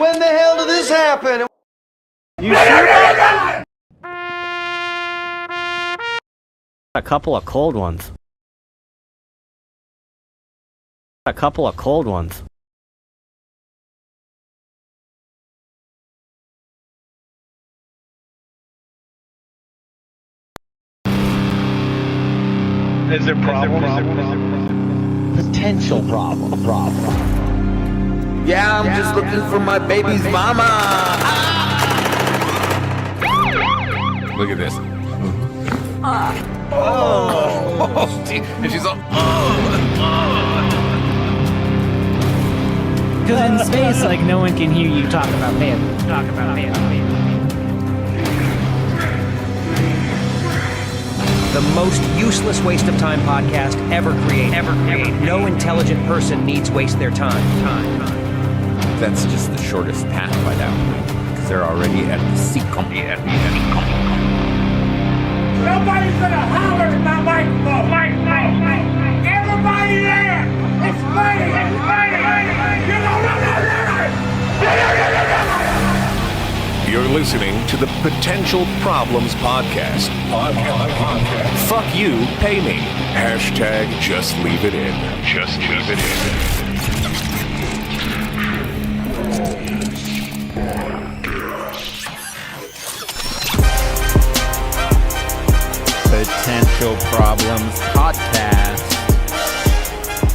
When the hell did this happen? You sure? A couple of cold ones. A couple of cold ones. Is there problems? Potential problem. Yeah, I'm just looking for my baby's mama. Look at this. And she's all, Because in space, like, no one can hear you talk about pandas. The most useless waste of time podcast ever created. No intelligent person needs waste their time. that's just the shortest path by that point, because they're already at the sequel. Nobody's gonna holler at my microphone. Everybody there! It's funny! You're listening to the Potential Problems Podcast. Fuck you, pay me. Hashtag just leave it in. Just leave it in. Potential Problems Podcast.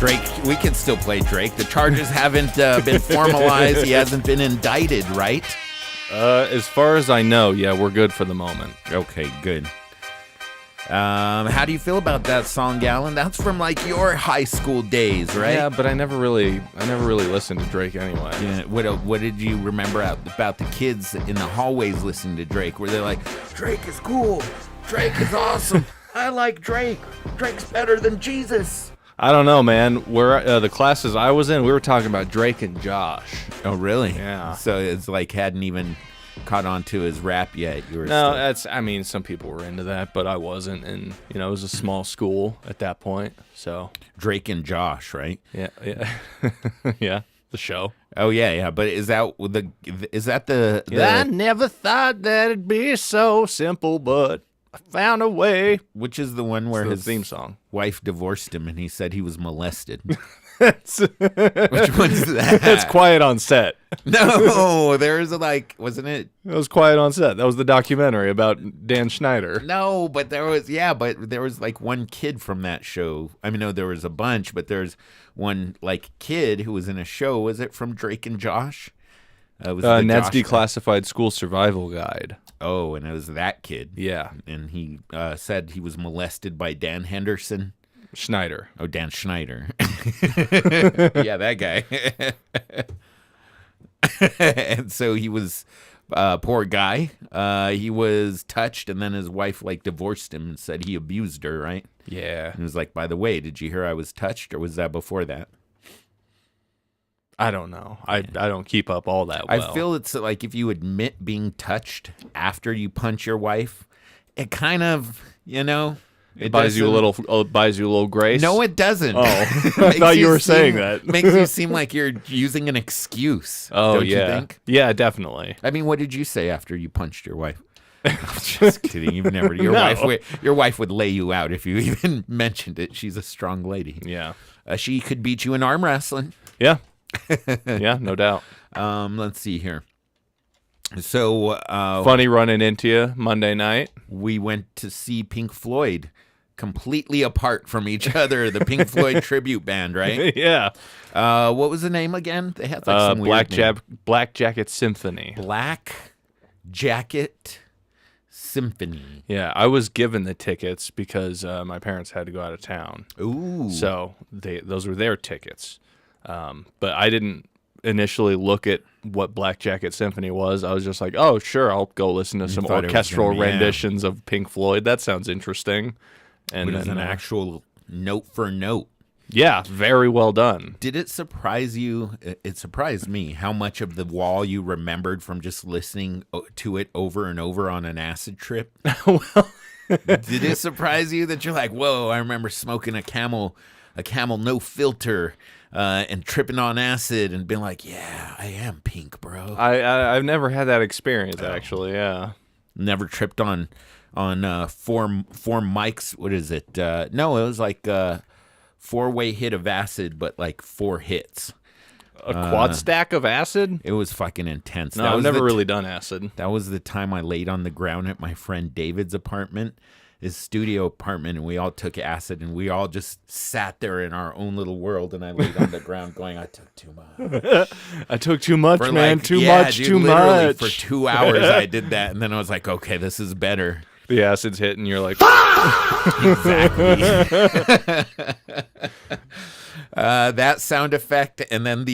Drake, we can still play Drake. The charges haven't been formalized. He hasn't been indicted, right? As far as I know, yeah, we're good for the moment. Okay, good. How do you feel about that song, Gallon? That's from like your high school days, right? Yeah, but I never really listened to Drake anyway. Yeah. What did you remember about the kids in the hallways listening to Drake? Were they like, Drake is cool, Drake is awesome, I like Drake, Drake's better than Jesus? I don't know, man. Where the classes I was in, we were talking about Drake and Josh. Oh, really? Yeah. So it's like hadn't even caught on to his rap yet. You were I mean, some people were into that, but I wasn't, and it was a small school at that point. So Drake and Josh, right? Yeah, yeah, the show. Oh yeah. But is that the? I never thought that it'd be so simple, but I found a way. Which is the one where his theme song wife divorced him and he said he was molested. Which one's that? It's Quiet on Set. No, there's wasn't it? It was Quiet on Set. That was the documentary about Dan Schneider. No, but there was like one kid from that show. I mean, no, there was a bunch, but there's one like kid who was in a show. Was it from Drake and Josh? Ned's Declassified School Survival Guide. Oh, and it was that kid. Yeah. And he said he was molested by Dan Henderson. Schneider. Oh, Dan Schneider. Yeah, that guy. And so he was, poor guy. He was touched, and then his wife divorced him and said he abused her, right? Yeah. And he was like, by the way, did you hear I was touched, or was that before that? I don't know. I don't keep up all that well. I feel it's like if you admit being touched after you punch your wife, it kind of, it buys you a little grace. No, it doesn't. Oh, I thought you were saying that. Makes you seem like you're using an excuse. Oh, don't yeah. you think? Yeah, definitely. I mean, what did you say after you punched your wife? Just kidding. You've never. Your wife would lay you out if you even mentioned it. She's a strong lady. Yeah. She could beat you in arm wrestling. Yeah. Yeah, no doubt. Let's see here. So funny running into you Monday night. We went to see Pink Floyd, completely apart from each other. The Pink Floyd tribute band, right? Yeah. What was the name again? They had some weird name. Black Jacket Symphony. Black Jacket Symphony. Yeah, I was given the tickets because my parents had to go out of town. Ooh. So those were their tickets. But I didn't initially look at what Black Jacket Symphony was. I was just like, oh, sure, I'll go listen to some orchestral renditions of Pink Floyd. That sounds interesting. And it was an actual note for note. Yeah, very well done. Did it surprise you? It surprised me how much of the wall you remembered from just listening to it over and over on an acid trip. Well, did it surprise you that you're like, whoa, I remember smoking a Camel no filter and tripping on acid and being like, yeah, I am pink, bro. I've never had that experience, actually. Yeah. Never tripped on four mics. What is it? No, it was like 4-way hit of acid, but like 4 hits. A quad stack of acid? It was fucking intense. No, I've never really done acid. That was the time I laid on the ground at my friend David's apartment, his studio apartment, and we all took acid, and we all just sat there in our own little world, and I laid on the ground going, I took too much. I took too much, man. Too much. For 2 hours I did that, and then I was like, okay, this is better. The acid's hit, and you're like... Exactly. That sound effect, and then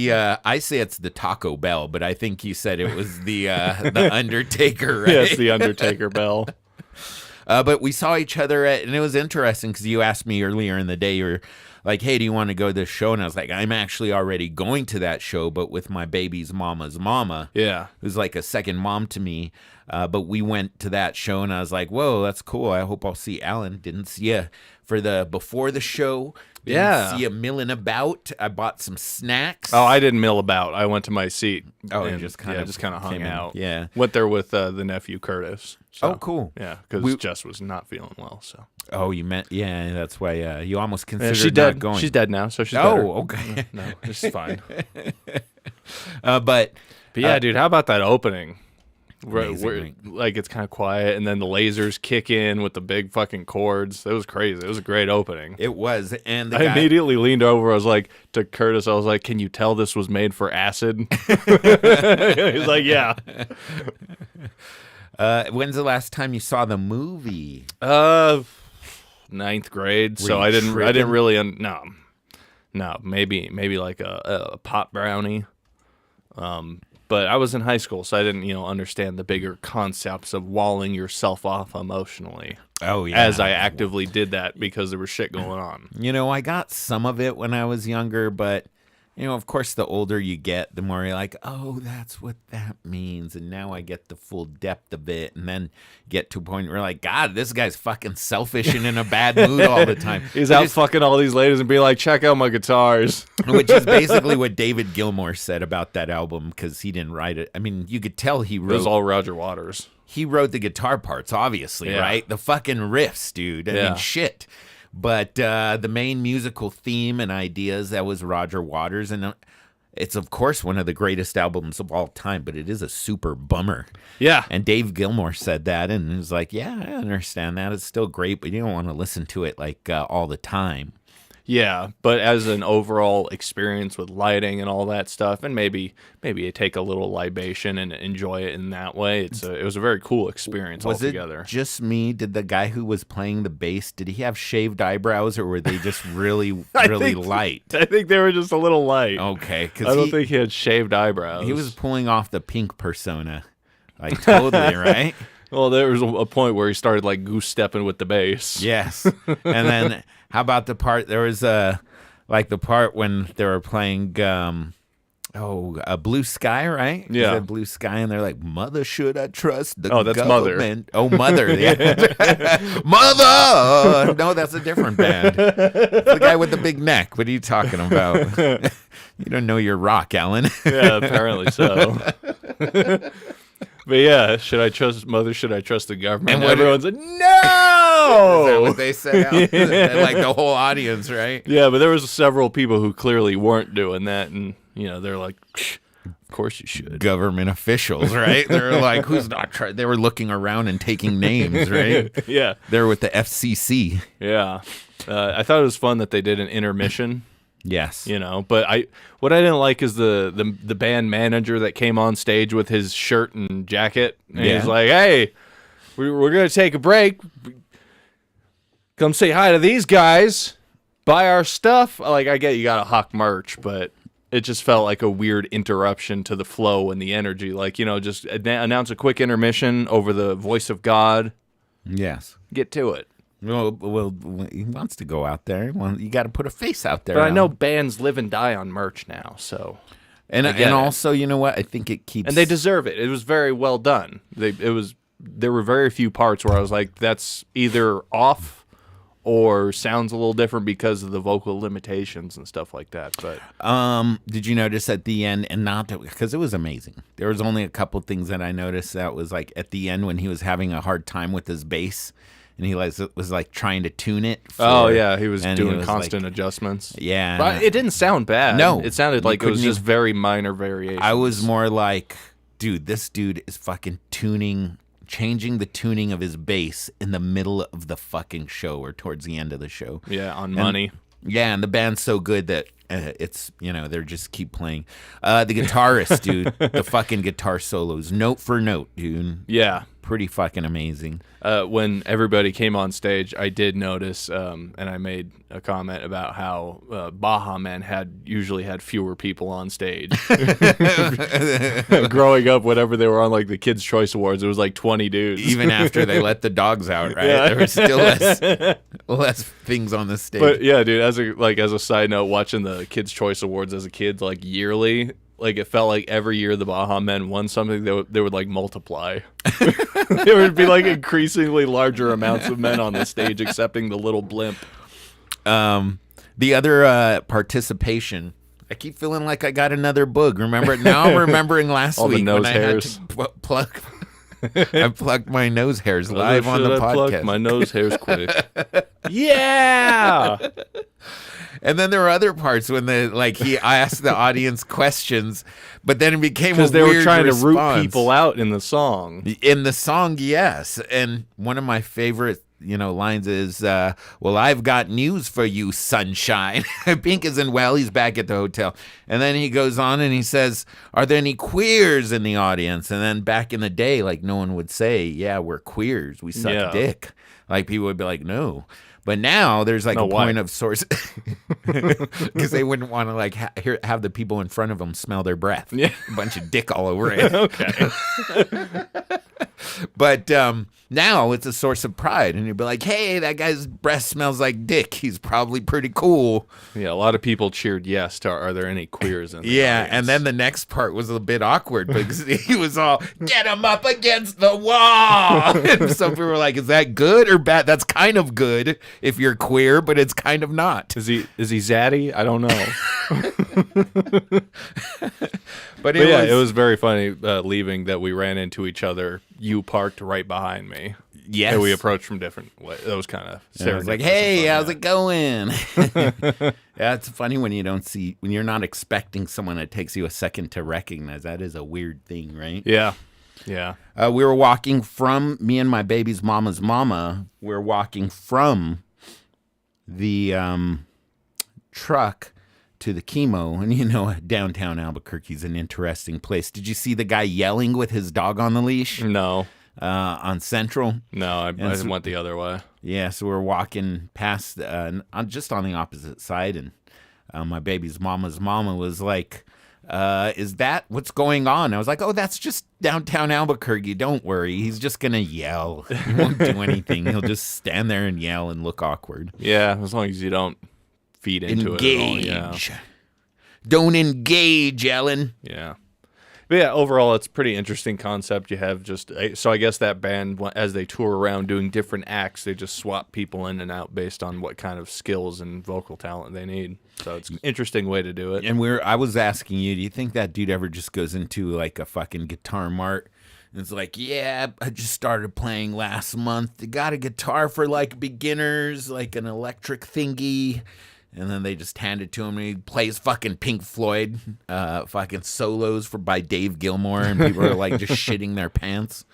I say it's the Taco Bell, but I think you said it was the Undertaker, right? Yes, the Undertaker bell. But we saw each other and it was interesting because you asked me earlier in the day, you were like, hey, do you want to go to this show? And I was like, I'm actually already going to that show, but with my baby's mama's mama. Yeah. Who's like a second mom to me. But we went to that show, and I was like, whoa, that's cool. I hope I'll see Alan. Didn't see you before the show. Didn't see you milling about. I bought some snacks. Oh, I didn't mill about. I went to my seat. Oh, and just kind of hung out. Yeah. Went there with the nephew Curtis. So, oh, cool. Yeah, because Jess was not feeling well. So. Oh, you meant, yeah, that's why you almost considered she's dead. not going. She's dead now, so she's better. Okay. No, this is fine. But yeah, dude, how about that opening? Where, Amazing. like it's kind of quiet, and then the lasers kick in with the big fucking chords. It was crazy. It was a great opening. It was, and I immediately leaned over. I was like to Curtis. I was like, "Can you tell this was made for acid?" He's like, "Yeah." When's the last time you saw the movie? 9th grade. Were So you I didn't tripping? really no. Maybe like a pop brownie. But I was in high school, so I didn't, understand the bigger concepts of walling yourself off emotionally. Oh, yeah. As I actively did that because there was shit going on. I got some of it when I was younger, but, of course, the older you get, the more you're like, oh, that's what that means. And now I get the full depth of it. And then get to a point where you're like, God, this guy's fucking selfish and in a bad mood all the time. He's out fucking all these ladies and be like, check out my guitars. Which is basically what David Gilmour said about that album, because he didn't write it. I mean, you could tell he wrote... It was all Roger Waters. He wrote the guitar parts, obviously, right? The fucking riffs, dude. I mean, shit. But the main musical theme and ideas, that was Roger Waters. And it's, of course, one of the greatest albums of all time, but it is a super bummer. Yeah. And Dave Gilmour said that, and he was like, yeah, I understand that. It's still great, but you don't want to listen to it, like, all the time. Yeah, but as an overall experience with lighting and all that stuff, and maybe you take a little libation and enjoy it in that way. It was a very cool experience altogether. Was it just me? Did the guy who was playing the bass, did he have shaved eyebrows, or were they just really light? I think they were just a little light. Okay, because I don't think he had shaved eyebrows. He was pulling off the Pink persona, like totally, right? Well, there was a point where he started like goose stepping with the bass. Yes, and then how about the part? There was like the part when they were playing a Blue Sky, right? Yeah, Blue Sky, and they're like, "Mother, should I trust the that's government?" Mother. Oh, Mother, yeah, Mother. No, that's a different band. It's the guy with the big neck. What are you talking about? You don't know your rock, Alan. Yeah, apparently so. But yeah, should I trust Mother? Should I trust the government? And everyone's like, no! Is that what they said? Like the whole audience, right? Yeah, but there was several people who clearly weren't doing that, and they're like, of course you should. Government officials, right? They're like, who's not trying? They were looking around and taking names, right? Yeah, they're with the FCC. Yeah, I thought it was fun that they did an intermission. Yes. But what I didn't like is the band manager that came on stage with his shirt and jacket. And he's like, hey, we're going to take a break. Come say hi to these guys. Buy our stuff. Like, I get you got to hawk merch, but it just felt like a weird interruption to the flow and the energy. Like, just announce a quick intermission over the voice of God. Yes. Get to it. Well, he wants to go out there. Well, you got to put a face out there. But I know bands live and die on merch now, so. And also, you know what? I think it keeps. And they deserve it. It was very well done. There were very few parts where I was like, that's either off or sounds a little different because of the vocal limitations and stuff like that. But did you notice at the end, and not that, because it was amazing. There was only a couple things that I noticed that was like at the end when he was having a hard time with his bass. And he was like trying to tune it. He was doing constant adjustments. Yeah. But it didn't sound bad. No. It sounded like it was just very minor variations. I was more like, dude, this dude is fucking changing the tuning of his bass in the middle of the fucking show or towards the end of the show. Yeah, on money. Yeah, and the band's so good that it's, they're just keep playing. The guitarist, dude, the fucking guitar solos, note for note, dude. Yeah. Pretty fucking amazing. When everybody came on stage, I did notice, and I made a comment about how Baha Men usually had fewer people on stage. Growing up, whenever they were on like the Kids' Choice Awards, it was like 20 dudes. Even after they let the dogs out, right? Yeah. There was still less things on the stage. But yeah, dude, as a side note, watching the Kids' Choice Awards as a kid, like yearly, like it felt like every year the Baha Men won something, they would like multiply. There would be like increasingly larger amounts of men on the stage accepting the little blimp. The other participation, I keep feeling like I got another boog. Remember now? I'm remembering last All week the nose when hairs. I had to pluck. I plucked my nose hairs live on the I plucked podcast. my nose hairs quick. Yeah. And then there were other parts when he asked the audience questions, but then it became because they were trying to root people out in the song. In the song, yes. And one of my favorite, lines is, "Well, I've got news for you, sunshine." Pink is in. Well, he's back at the hotel, and then he goes on and he says, "Are there any queers in the audience?" And then back in the day, like no one would say, "Yeah, we're queers. We suck dick." Like people would be like, "No." But now there's like point of source because they wouldn't want to like have the people in front of them smell their breath. Yeah. A bunch of dick all over it. Okay. But now it's a source of pride. And you'd be like, hey, that guy's breath smells like dick. He's probably pretty cool. Yeah, a lot of people cheered yes to Are There Any Queers in the audience? And then the next part was a bit awkward because he was all, get him up against the wall. And some people were like, is that good or bad? That's kind of good if you're queer, but it's kind of not. Is he zaddy? I don't know. But it was very funny leaving that we ran into each other. You parked right behind me. Yes. And we approached from different ways. That was kind of I was like, hey, how's it going? Yeah, it's funny when you're not expecting someone that takes you a second to recognize. That is a weird thing, right? Yeah. Yeah. We were walking from, me and my baby's mama's mama, we're walking from the truck to the chemo. And downtown Albuquerque's an interesting place. Did you see the guy yelling with his dog on the leash? No. On Central? No, I went the other way. Yeah, so we're walking past, just on the opposite side, and my baby's mama's mama was like, is that what's going on? I was like, oh, that's just downtown Albuquerque. Don't worry. He's just going to yell. He won't do anything. He'll just stand there and yell and look awkward. Yeah, as long as you don't feed into Engage. it at all. Yeah. Don't engage, Ellen. Yeah. But yeah, overall, it's a pretty interesting concept. You have so I guess that band, as they tour around doing different acts, they just swap people in and out based on what kind of skills and vocal talent they need. So it's an interesting way to do it. And I was asking you, do you think that dude ever just goes into like a fucking guitar mart and it's like, yeah, I just started playing last month. They got a guitar for like beginners, like an electric thingy. And then they just hand it to him, and he plays fucking Pink Floyd, fucking solos by Dave Gilmour, and people are like just shitting their pants.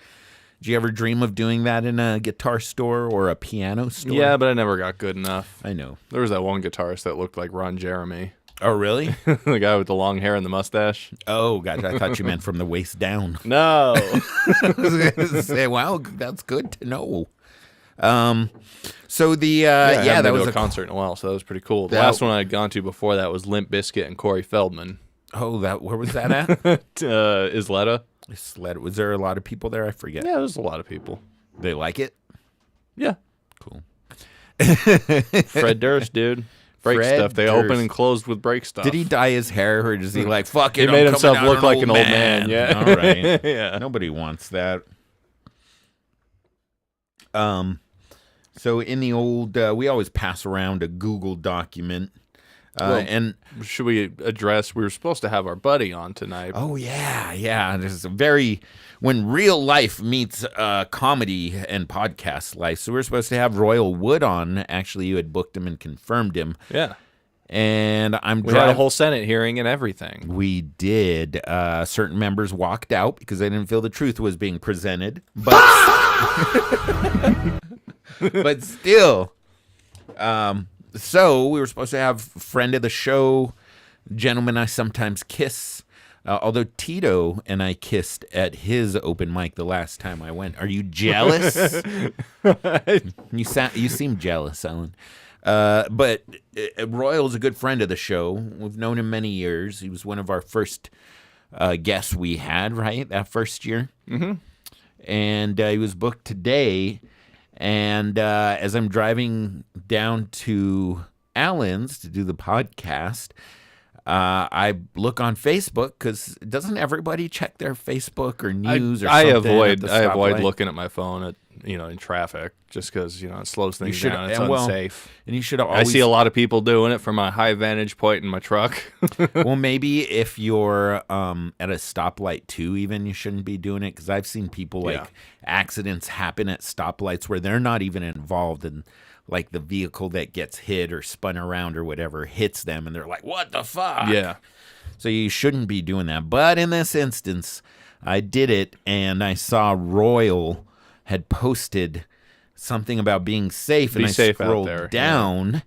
Did you ever dream of doing that in a guitar store or a piano store? Yeah, but I never got good enough. I know. There was that one guitarist that looked like Ron Jeremy. Oh, really? The guy with the long hair and the mustache. Oh, gotcha. I thought you meant from the waist down. No. I was going to say, wow, that's good to know. So the I haven't that been was to a concert in a while, so that was pretty cool. The last one I had gone to before that was Limp Bizkit and Corey Feldman. Oh, where was that at? Isleta. Isleta. Was there a lot of people there? I forget. Yeah, there's a lot of people. They like it? Yeah. Cool. Fred Durst, dude. Brake stuff. They open and closed with brake stuff. Did he dye his hair, or does he like, fuck it, He made himself look like an old man. Yeah. All right. Yeah. Nobody wants that. So in the old, we always pass around a Google document. And should we address? We were supposed to have our buddy on tonight. Oh yeah. There's when real life meets comedy and podcast life. So we were supposed to have Royal Wood on. Actually, you had booked him and confirmed him. Yeah. And we had a whole Senate hearing and everything. We did. Certain members walked out because they didn't feel the truth was being presented. But but still. So we were supposed to have friend of the show, gentleman I sometimes kiss. Although Tito and I kissed at his open mic the last time I went. Are you jealous? You seem jealous, Ellen. But Royal's a good friend of the show. We've known him many years. He was one of our first guests we had, right? That first year. Mm-hmm. And he was booked today. And as I'm driving down to Allen's to do the podcast, I look on Facebook because doesn't everybody check their Facebook or news or something? I avoid looking at my phone in traffic just because it slows things down. It's unsafe. And you should always. I see a lot of people doing it from a high vantage point in my truck. Well, maybe if you're at a stoplight too, even you shouldn't be doing it because I've seen people accidents happen at stoplights where they're not even involved in. Like the vehicle that gets hit or spun around or whatever hits them and they're like, what the fuck? Yeah. So you shouldn't be doing that. But in this instance, I did it and I saw Royal had posted something about being safe. And I scrolled down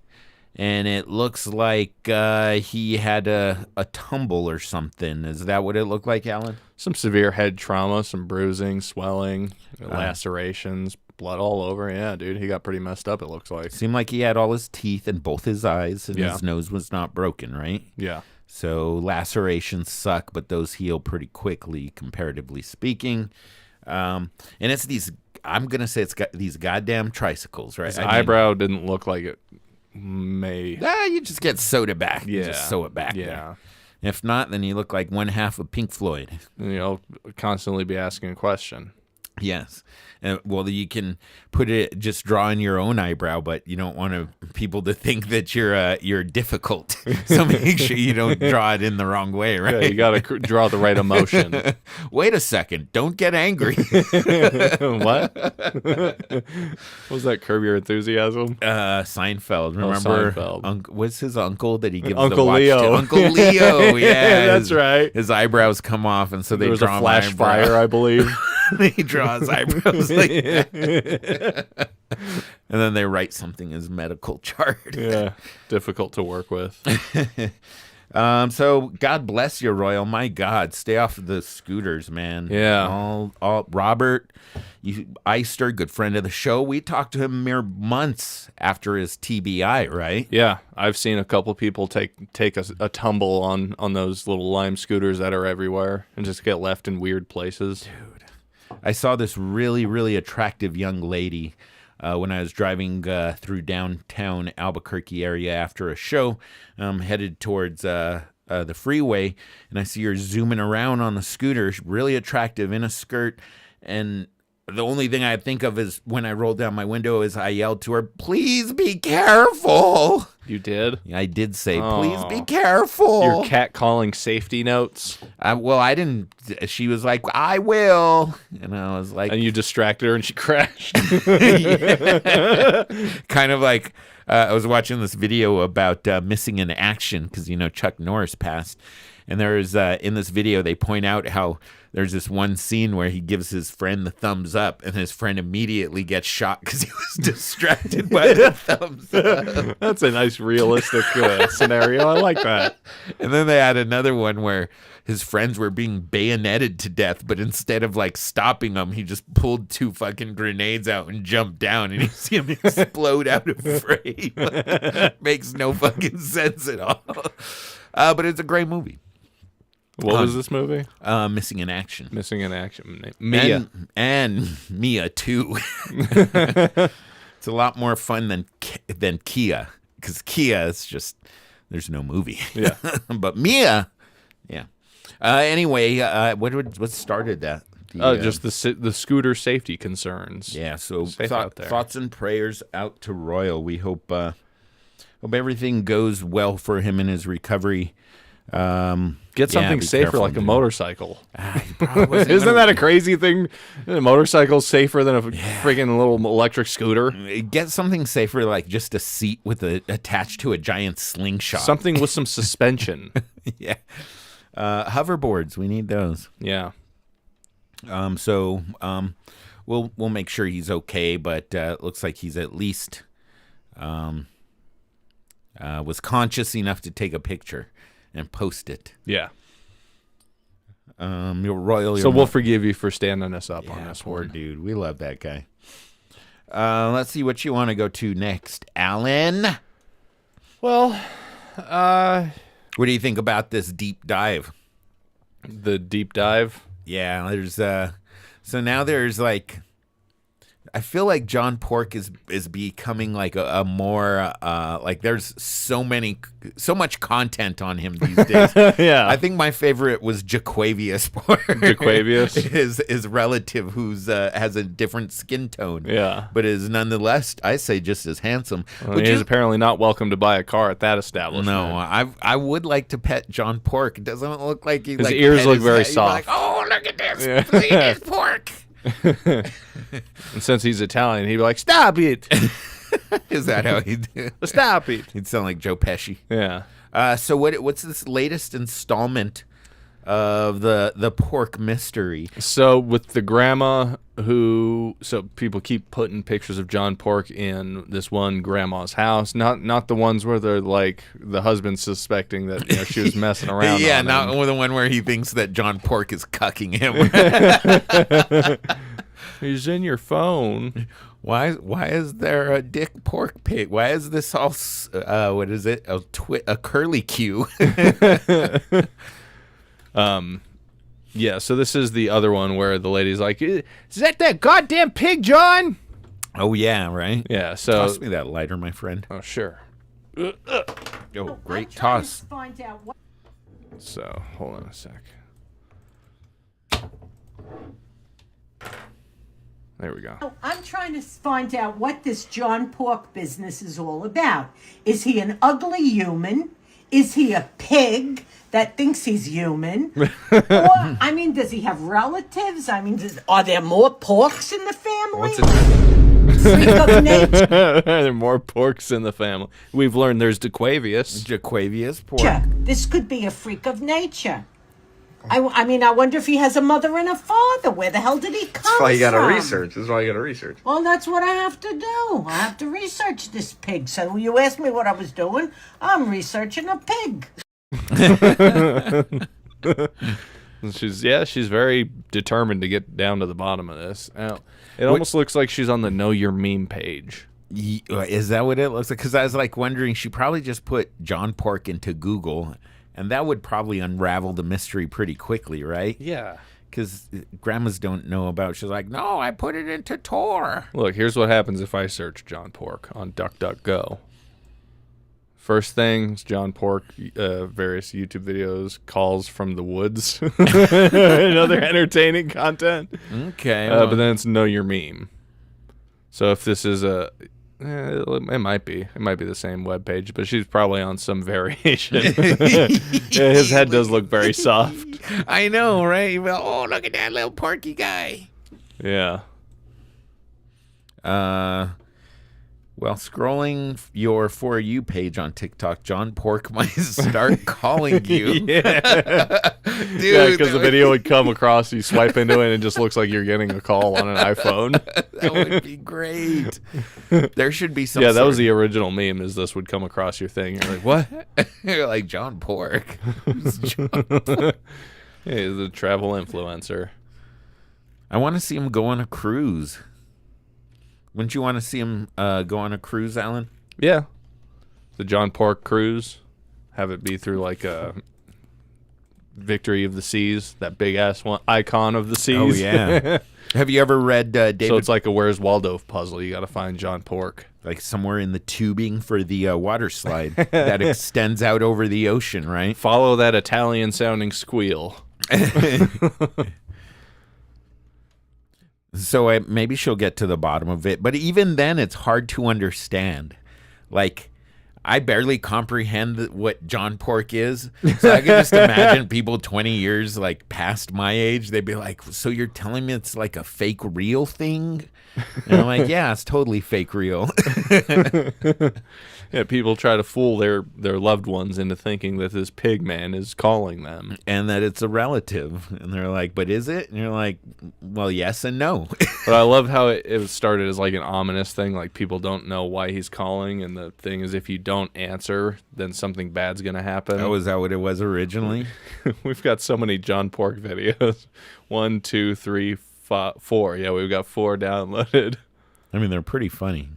and it looks like he had a tumble or something. Is that what it looked like, Alan? Some severe head trauma, some bruising, swelling, lacerations. Blood all over. Yeah, dude. He got pretty messed up, it looks like. Seemed like he had all his teeth in both his eyes and his nose was not broken, right? Yeah. So lacerations suck, but those heal pretty quickly, comparatively speaking. And it's these, I'm going to say it's got these goddamn tricycles, right? His eyebrow didn't look like it may. You just get sewed it back. Yeah. You just sew it back Yeah. there. If not, then you look like one half of Pink Floyd. Constantly be asking a question. Yes. Well, you can put it, just draw in your own eyebrow, but you don't want people to think that you're difficult. So make sure you don't draw it in the wrong way, right? Yeah, you got to draw the right emotion. Wait a second. Don't get angry. What? What was that? Curb Your Enthusiasm? Seinfeld. Remember? Seinfeld. What's his uncle that he gives Uncle the watch Leo. to? Uncle Leo. Yeah, that's right. His eyebrows come off, and so they there was draw a flash an eyebrow. fire, I believe. They draw his eyebrows like that. And then they write something as medical chart. Yeah, difficult to work with. So God bless you, Royal. My God, stay off of the scooters, man. Yeah. All Robert, Eister, good friend of the show. We talked to him mere months after his TBI, right? Yeah, I've seen a couple people take a tumble on those little lime scooters that are everywhere and just get left in weird places. Dude. I saw this really, really attractive young lady when I was driving through downtown Albuquerque area after a show, headed towards the freeway, and I see her zooming around on the scooter, really attractive in a skirt, and the only thing I think of is when I rolled down my window is I yelled to her, please be careful. You did? I did say, please be careful. Your cat calling safety notes? Well, I didn't. She was like, I will. And I was like. And you distracted her and she crashed. Kind of like I was watching this video about missing in action because, Chuck Norris passed. And there's in this video, they point out how there's this one scene where he gives his friend the thumbs up and his friend immediately gets shot because he was distracted by the thumbs up. That's a nice realistic scenario. I like that. And then they had another one where his friends were being bayoneted to death, but instead of stopping them, he just pulled 2 fucking grenades out and jumped down, and you see him explode out of frame. Makes no fucking sense at all. But it's a great movie. What was this movie? Missing in Action. Missing in Action. Mia. And Mia, too. It's a lot more fun than Kia, because Kia is just, there's no movie. Yeah. But Mia, yeah. Anyway, what started that? Just the scooter safety concerns. Yeah, so out there. thoughts and prayers out to Royal. We hope everything goes well for him in his recovery. Get something safer like a motorcycle. Isn't that a crazy thing? A motorcycle's safer than a freaking little electric scooter. Get something safer, like just a seat with attached to a giant slingshot. Something with some suspension. Yeah. Hoverboards, we need those. Yeah. So we'll make sure he's okay, but it looks like he's at least was conscious enough to take a picture and post it. Yeah. Your Royal. So we'll forgive you for standing us up on this poor one. dude. We love that guy. Let's see what you want to go to next, Alan. Well, what do you think about this deep dive? The deep dive? Yeah, there's so now there's like, I feel like John Pork is becoming like a more like there's so much content on him these days. Yeah, I think my favorite was Jaquavius Pork. Jaquavius, his relative who's has a different skin tone. Yeah, but is nonetheless, I say, just as handsome. Well, he is apparently not welcome to buy a car at that establishment. No, I would like to pet John Pork. It doesn't look like his ears look very soft. Like, oh, look at this! Yeah. Look at this pork. And since he's Italian, he'd be like, "Stop it!" Is that how he'd stop it? He'd sound like Joe Pesci. Yeah. So what's this latest installment of the pork mystery? So with the grandma so people keep putting pictures of John Pork in this one grandma's house, not the ones where they're like the husband suspecting that she was messing around. Yeah, on not him. the one where he thinks that John Pork is cucking him. He's in your phone. Why is there a Dick Pork pig? Why is this all what is it? A curly Q? Yeah, so this is the other one where the lady's like, "Is that goddamn pig, John?" Oh yeah, right. Yeah, so toss me that lighter, my friend. Oh sure. Oh, great toss. So hold on a sec. There we go. I'm trying to find out what this John Pork business is all about. Is he an ugly human? Is he a pig that thinks he's human? Or, I mean, does he have relatives? I mean, are there more porks in the family? What's it? Freak of nature. There are more porks in the family. We've learned there's Jaquavius Pork. This could be a freak of nature. I mean, I wonder if he has a mother and a father. Where the hell did he come from? That's why you gotta research. This is why you gotta research. Well, that's what I have to do. I have to research this pig. So you asked me what I was doing. I'm researching a pig. She's very determined to get down to the bottom of this. It almost looks like she's on the Know Your Meme page. Is that what it looks like? Because I was like wondering, she probably just put John Pork into Google, and that would probably unravel the mystery pretty quickly, right? Yeah. Because grandmas don't know about. She's like, no, I put it into Tor. Look, here's what happens if I search John Pork on DuckDuckGo. First thing, John Pork, various YouTube videos, calls from the woods, and other entertaining content. Okay. But then it's Know Your Meme. So if this is it might be the same webpage, but she's probably on some variation. His head does look very soft. I know, right? Oh, look at that little porky guy. Yeah. Well, scrolling your For You page on TikTok, John Pork might start calling you. Yeah. Dude, yeah, because the video would come across, you swipe into it, and it just looks like you're getting a call on an iPhone. That would be great. There should be some. Yeah, that was the original meme, is this would come across your thing. You're like, what? You're like, John Pork. Who's John Pork? Yeah, he's a travel influencer. I want to see him go on a cruise. Wouldn't you want to see him go on a cruise, Alan? Yeah. The John Pork cruise. Have it be through like a Victory of the Seas, that big-ass one, icon of the seas. Oh, yeah. Have you ever read David? So it's like a Where's Waldo puzzle. You got to find John Pork. Like somewhere in the tubing for the water slide that extends out over the ocean, right? Follow that Italian-sounding squeal. So maybe she'll get to the bottom of it. But even then, it's hard to understand. Like, I barely comprehend what John Pork is. So I can just imagine people 20 years like past my age. They'd be like, so you're telling me it's like a fake real thing? And I'm like, yeah, it's totally fake real. Yeah, people try to fool their loved ones into thinking that this pig man is calling them. And that it's a relative. And they're like, but is it? And you're like, well, yes and no. But I love how it started as like an ominous thing. Like people don't know why he's calling. And the thing is, if you don't answer, then something bad's going to happen. Oh, is that what it was originally? We've got so many John Pork videos. 1, 2, 3, 4. Yeah, we've got 4 downloaded. I mean, they're pretty funny.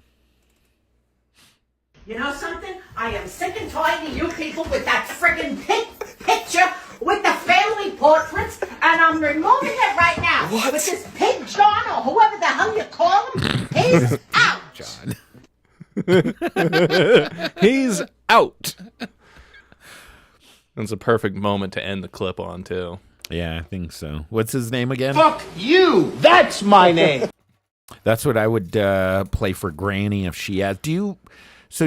You know something? I am sick and tired of you people with that friggin' picture with the family portraits, and I'm removing it right now. What? With this pig John or whoever the hell you call him, he's out. John. He's out. That's a perfect moment to end the clip on, too. Yeah, I think so. What's his name again? Fuck you! That's my name! That's what I would play for Granny if she had. Do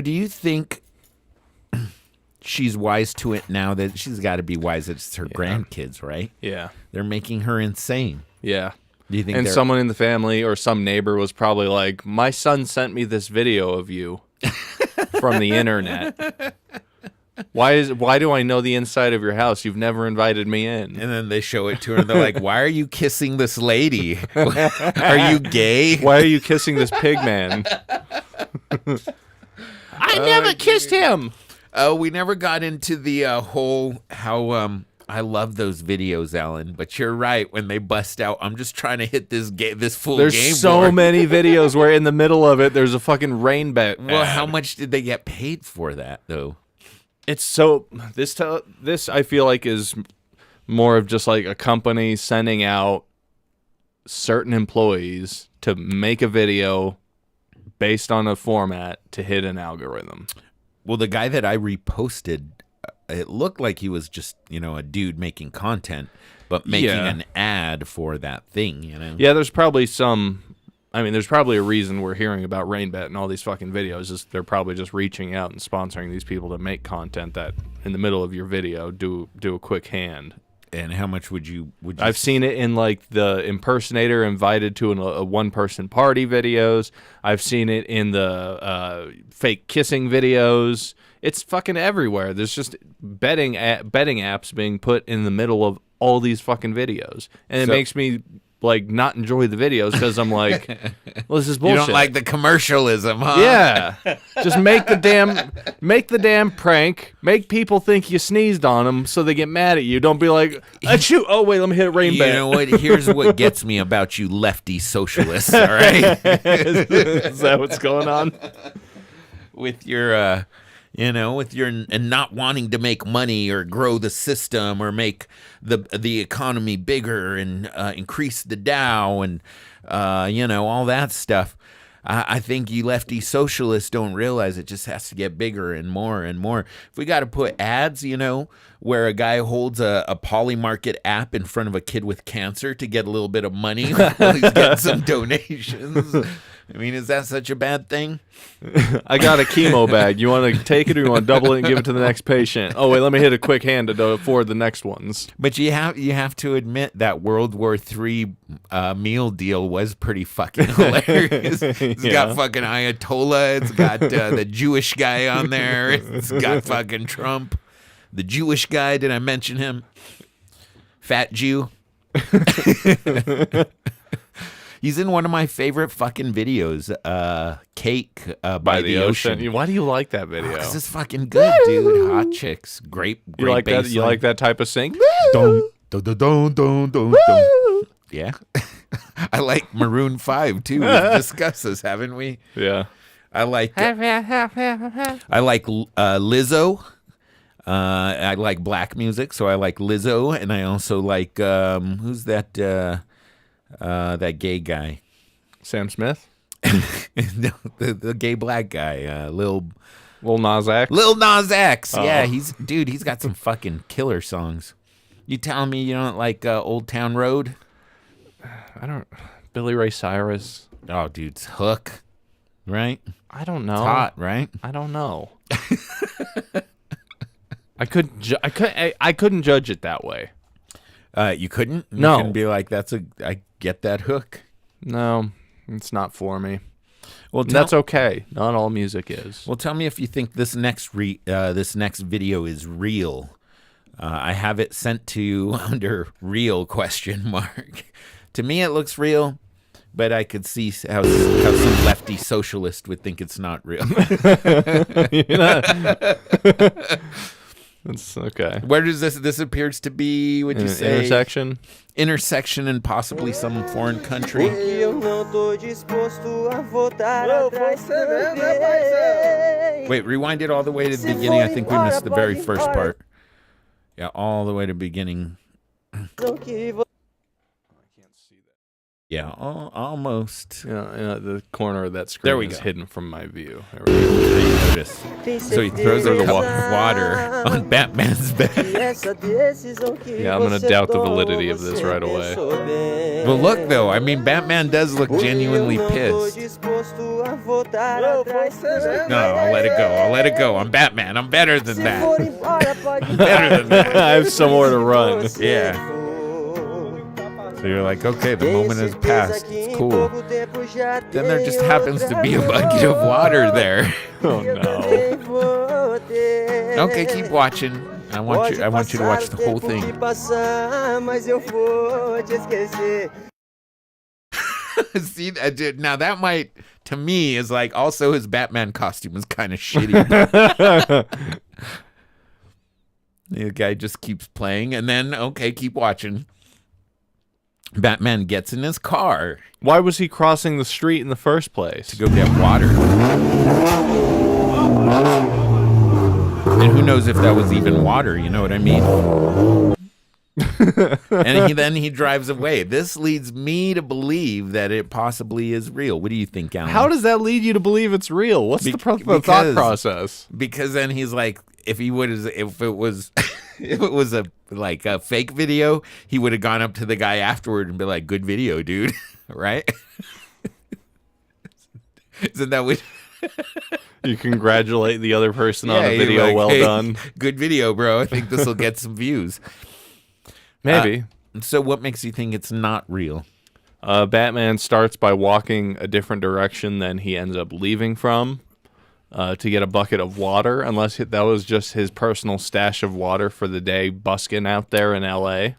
you think she's wise to it now that she's got to be wise? It's her grandkids, right? Yeah. They're making her insane. Yeah. Do you think? And someone in the family or some neighbor was probably like, my son sent me this video of you from the internet. Why do I know the inside of your house? You've never invited me in. And then they show it to her and they're like, why are you kissing this lady? Are you gay? Why are you kissing this pig man? I never kissed him. Oh, we never got into the whole how I love those videos, Alan. But you're right. When they bust out, I'm just trying to hit this full game. There's so board. many videos where in the middle of it, there's a fucking rain bet. Well, how much did they get paid for that, though? It's so this I feel like is more of just like a company sending out certain employees to make a video based on a format to hit an algorithm. Well, the guy that I reposted, it looked like he was just, a dude making content, but making an ad for that thing, Yeah, there's probably there's probably a reason we're hearing about RainBet and all these fucking videos. They're probably just reaching out and sponsoring these people to make content that in the middle of your video do a quick hand. And how much would you? I've seen it in like the impersonator invited to a one-person party videos. I've seen it in the fake kissing videos. It's fucking everywhere. There's just betting apps being put in the middle of all these fucking videos, and it makes me like not enjoy the videos because I'm like, well, this is bullshit. You don't like the commercialism, huh? Yeah, just make the damn prank. Make people think you sneezed on them so they get mad at you. Don't be like, achoo! Oh wait, let me hit rainbow. You know what? Here's what gets me about you lefty socialists. All right, is that what's going on with your? With your not wanting to make money or grow the system or make the economy bigger and increase the Dow and all that stuff. I think you lefty socialists don't realize it just has to get bigger and more and more. If we got to put ads, where a guy holds a Polymarket app in front of a kid with cancer to get a little bit of money while he's getting some donations. I mean, is that such a bad thing? I got a chemo bag. You want to take it or you want to double it and give it to the next patient? Oh, wait, let me hit a quick hand to afford the next ones. But you have to admit that World War III meal deal was pretty fucking hilarious. It's got fucking Ayatollah. It's got the Jewish guy on there. It's got fucking Trump. The Jewish guy, did I mention him? Fat Jew. He's in one of my favorite fucking videos, Cake by the Ocean. Why do you like that video? Because it's fucking good, dude. Hot chicks. Great you like bass that? You like that type of sing? Dun, dun, dun, dun, dun, dun, dun. Yeah. I like Maroon 5, too. We've discussed this, haven't we? Yeah. I like Lizzo. I like black music, so I like Lizzo. And I also like, who's that... that gay guy, Sam Smith. No, the gay black guy, Lil Nas X. Lil Nas X. Oh. Yeah, he's got some fucking killer songs. You telling me you don't like Old Town Road? I don't. Billy Ray Cyrus. Oh, dude's Hook, right? I don't know. It's hot, right? I don't know. I couldn't judge it that way. You couldn't? You No. couldn't be like, I get that hook. No, it's not for me. Well, that's okay. Not all music is. Well, tell me if you think this next video is real. I have it sent to you under real ? To me, it looks real, but I could see how some lefty socialist would think it's not real. That's okay. Where does this appears to be? Would you say intersection and possibly some foreign country? Wait, rewind it all the way to the beginning. I think we missed the very first part. Yeah, all the way to beginning. Yeah, almost. Yeah, the corner of that screen there we is go. hidden from my view. So he throws a cup of water on Batman's bed. Yeah, I'm going to doubt the validity of this right away. Well, look, though. I mean, Batman does look genuinely pissed. No, I'll let it go. I'll let it go. I'm Batman. I'm better than that. I'm better than that. I have somewhere to run. Yeah. So you're like, okay, the moment has passed. It's cool. Then there just happens to be a bucket of water there. Oh no. Okay, keep watching. I want you to watch the whole thing. See, now that might, to me, is like also his Batman costume is kind of shitty. The guy just keeps playing, and then, okay, keep watching. Batman gets in his car. Why was he crossing the street in the first place? To go get water. And who knows if that was even water, you know what I mean? And then he drives away. This leads me to believe that it possibly is real. What do you think, Alan? How does that lead you to believe it's real? What's the thought process? Because then he's like, if it was a fake video, he would have gone up to the guy afterward and be like, "Good video, dude," right? Isn't that what? You congratulate the other person on a video, like, well hey, done. Good video, bro. I think this will get some views. Maybe. So what makes you think it's not real? Batman starts by walking a different direction than he ends up leaving from to get a bucket of water, unless that was just his personal stash of water for the day busking out there in L.A.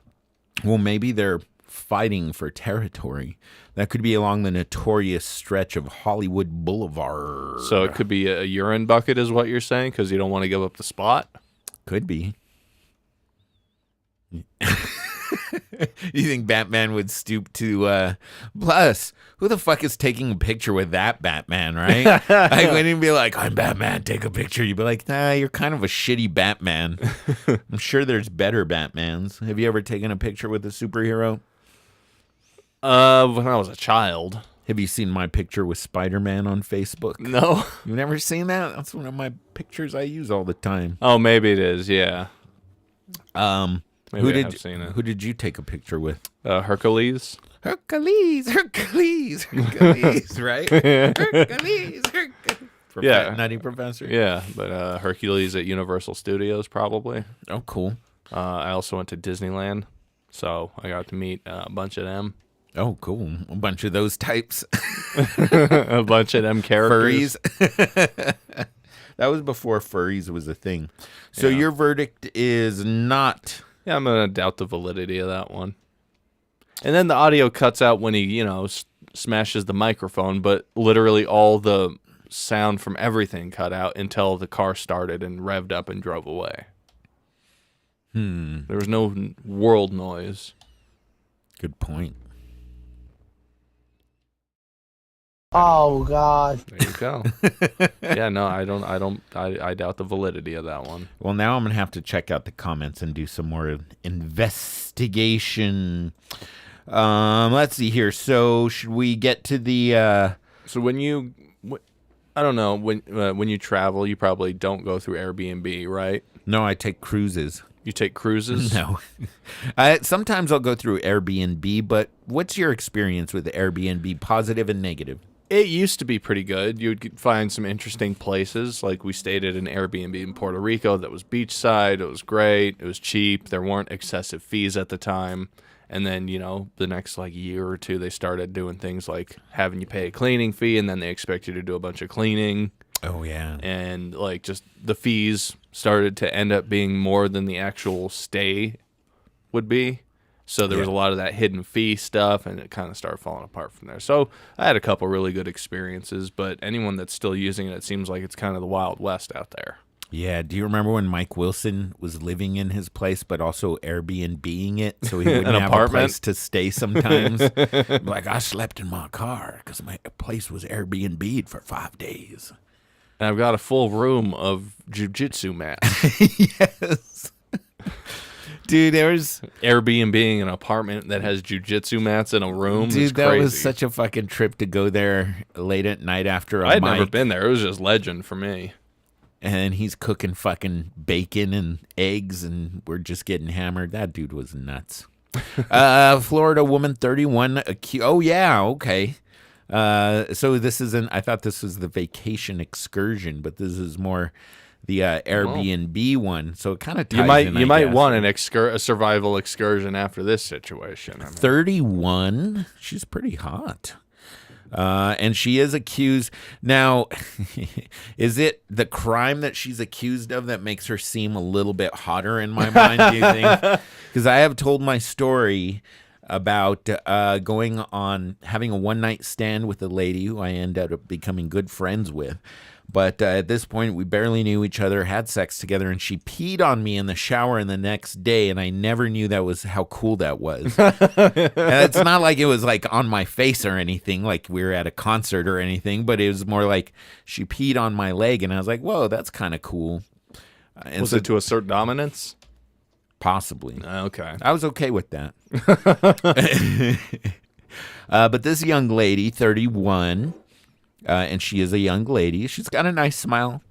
Well, maybe they're fighting for territory. That could be along the notorious stretch of Hollywood Boulevard. So it could be a urine bucket is what you're saying, because you don't want to give up the spot? Could be. You think Batman would stoop to, plus, who the fuck is taking a picture with that Batman, right? I wouldn't even be like, I'm Batman, take a picture. You'd be like, nah, you're kind of a shitty Batman. I'm sure there's better Batmans. Have you ever taken a picture with a superhero? When I was a child. Have you seen my picture with Spider-Man on Facebook? No. You've never seen that? That's one of my pictures I use all the time. Oh, maybe it is, yeah. Maybe I have seen it. Who did you take a picture with? Hercules. Hercules, right? Hercules. Nutty Professor. Yeah, but Hercules at Universal Studios, probably. Oh, cool. I also went to Disneyland, so I got to meet a bunch of them. Oh, cool. A bunch of those types. A bunch of them characters. Furries. That was before furries was a thing. So your verdict is not... Yeah, I'm going to doubt the validity of that one. And then the audio cuts out when he, smashes the microphone, but literally all the sound from everything cut out until the car started and revved up and drove away. There was no world noise. Good point. Oh God. There you go. Yeah, no, I doubt the validity of that one. Well, now I'm going to have to check out the comments and do some more investigation. Let's see here. So should we get to the... So when I don't know. When you travel, you probably don't go through Airbnb, right? No, I take cruises. You take cruises? No. Sometimes I'll go through Airbnb, but what's your experience with Airbnb, positive and negative? It used to be pretty good. You'd find some interesting places. Like we stayed at an Airbnb in Puerto Rico that was beachside. It was great. It was cheap. There weren't excessive fees at the time. And then, the next year or two, they started doing things like having you pay a cleaning fee, and then they expect you to do a bunch of cleaning. Oh, yeah. And just the fees started to end up being more than the actual stay would be. So there was a lot of that hidden fee stuff, and it kind of started falling apart from there. So I had a couple really good experiences, but anyone that's still using it seems like it's kind of the Wild West out there. Yeah. Do you remember when Mike Wilson was living in his place, but also Airbnb-ing it so he wouldn't have a place to stay sometimes? Like, I slept in my car because my place was Airbnb'd for 5 days. And I've got a full room of jiu-jitsu mats. Yes. Dude, there was Airbnb an apartment that has jiu-jitsu mats in a room. Dude, that was such a fucking trip to go there late at night after I'd never been there. It was just legend for me. And he's cooking fucking bacon and eggs, and we're just getting hammered. That dude was nuts. Florida woman, 31, accused. Oh, yeah, okay. So this isn't, I thought this was the vacation excursion, but this is more the Airbnb one. So it kind of ties in, You might want a survival excursion after this situation. 31? She's pretty hot. And she is accused. Now, is it the crime that she's accused of that makes her seem a little bit hotter in my mind, do you think? Because I have told my story about going on, having a one-night stand with a lady who I ended up becoming good friends with. But at this point, we barely knew each other, had sex together, and she peed on me in the shower the next day, and I never knew that was how cool that was. And it's not like it was like on my face or anything, like we were at a concert or anything, but it was more like she peed on my leg, and I was like, whoa, that's kind of cool. Was it to assert dominance? Possibly. Okay. I was okay with that. But this young lady, 31... and she is a young lady. She's got a nice smile.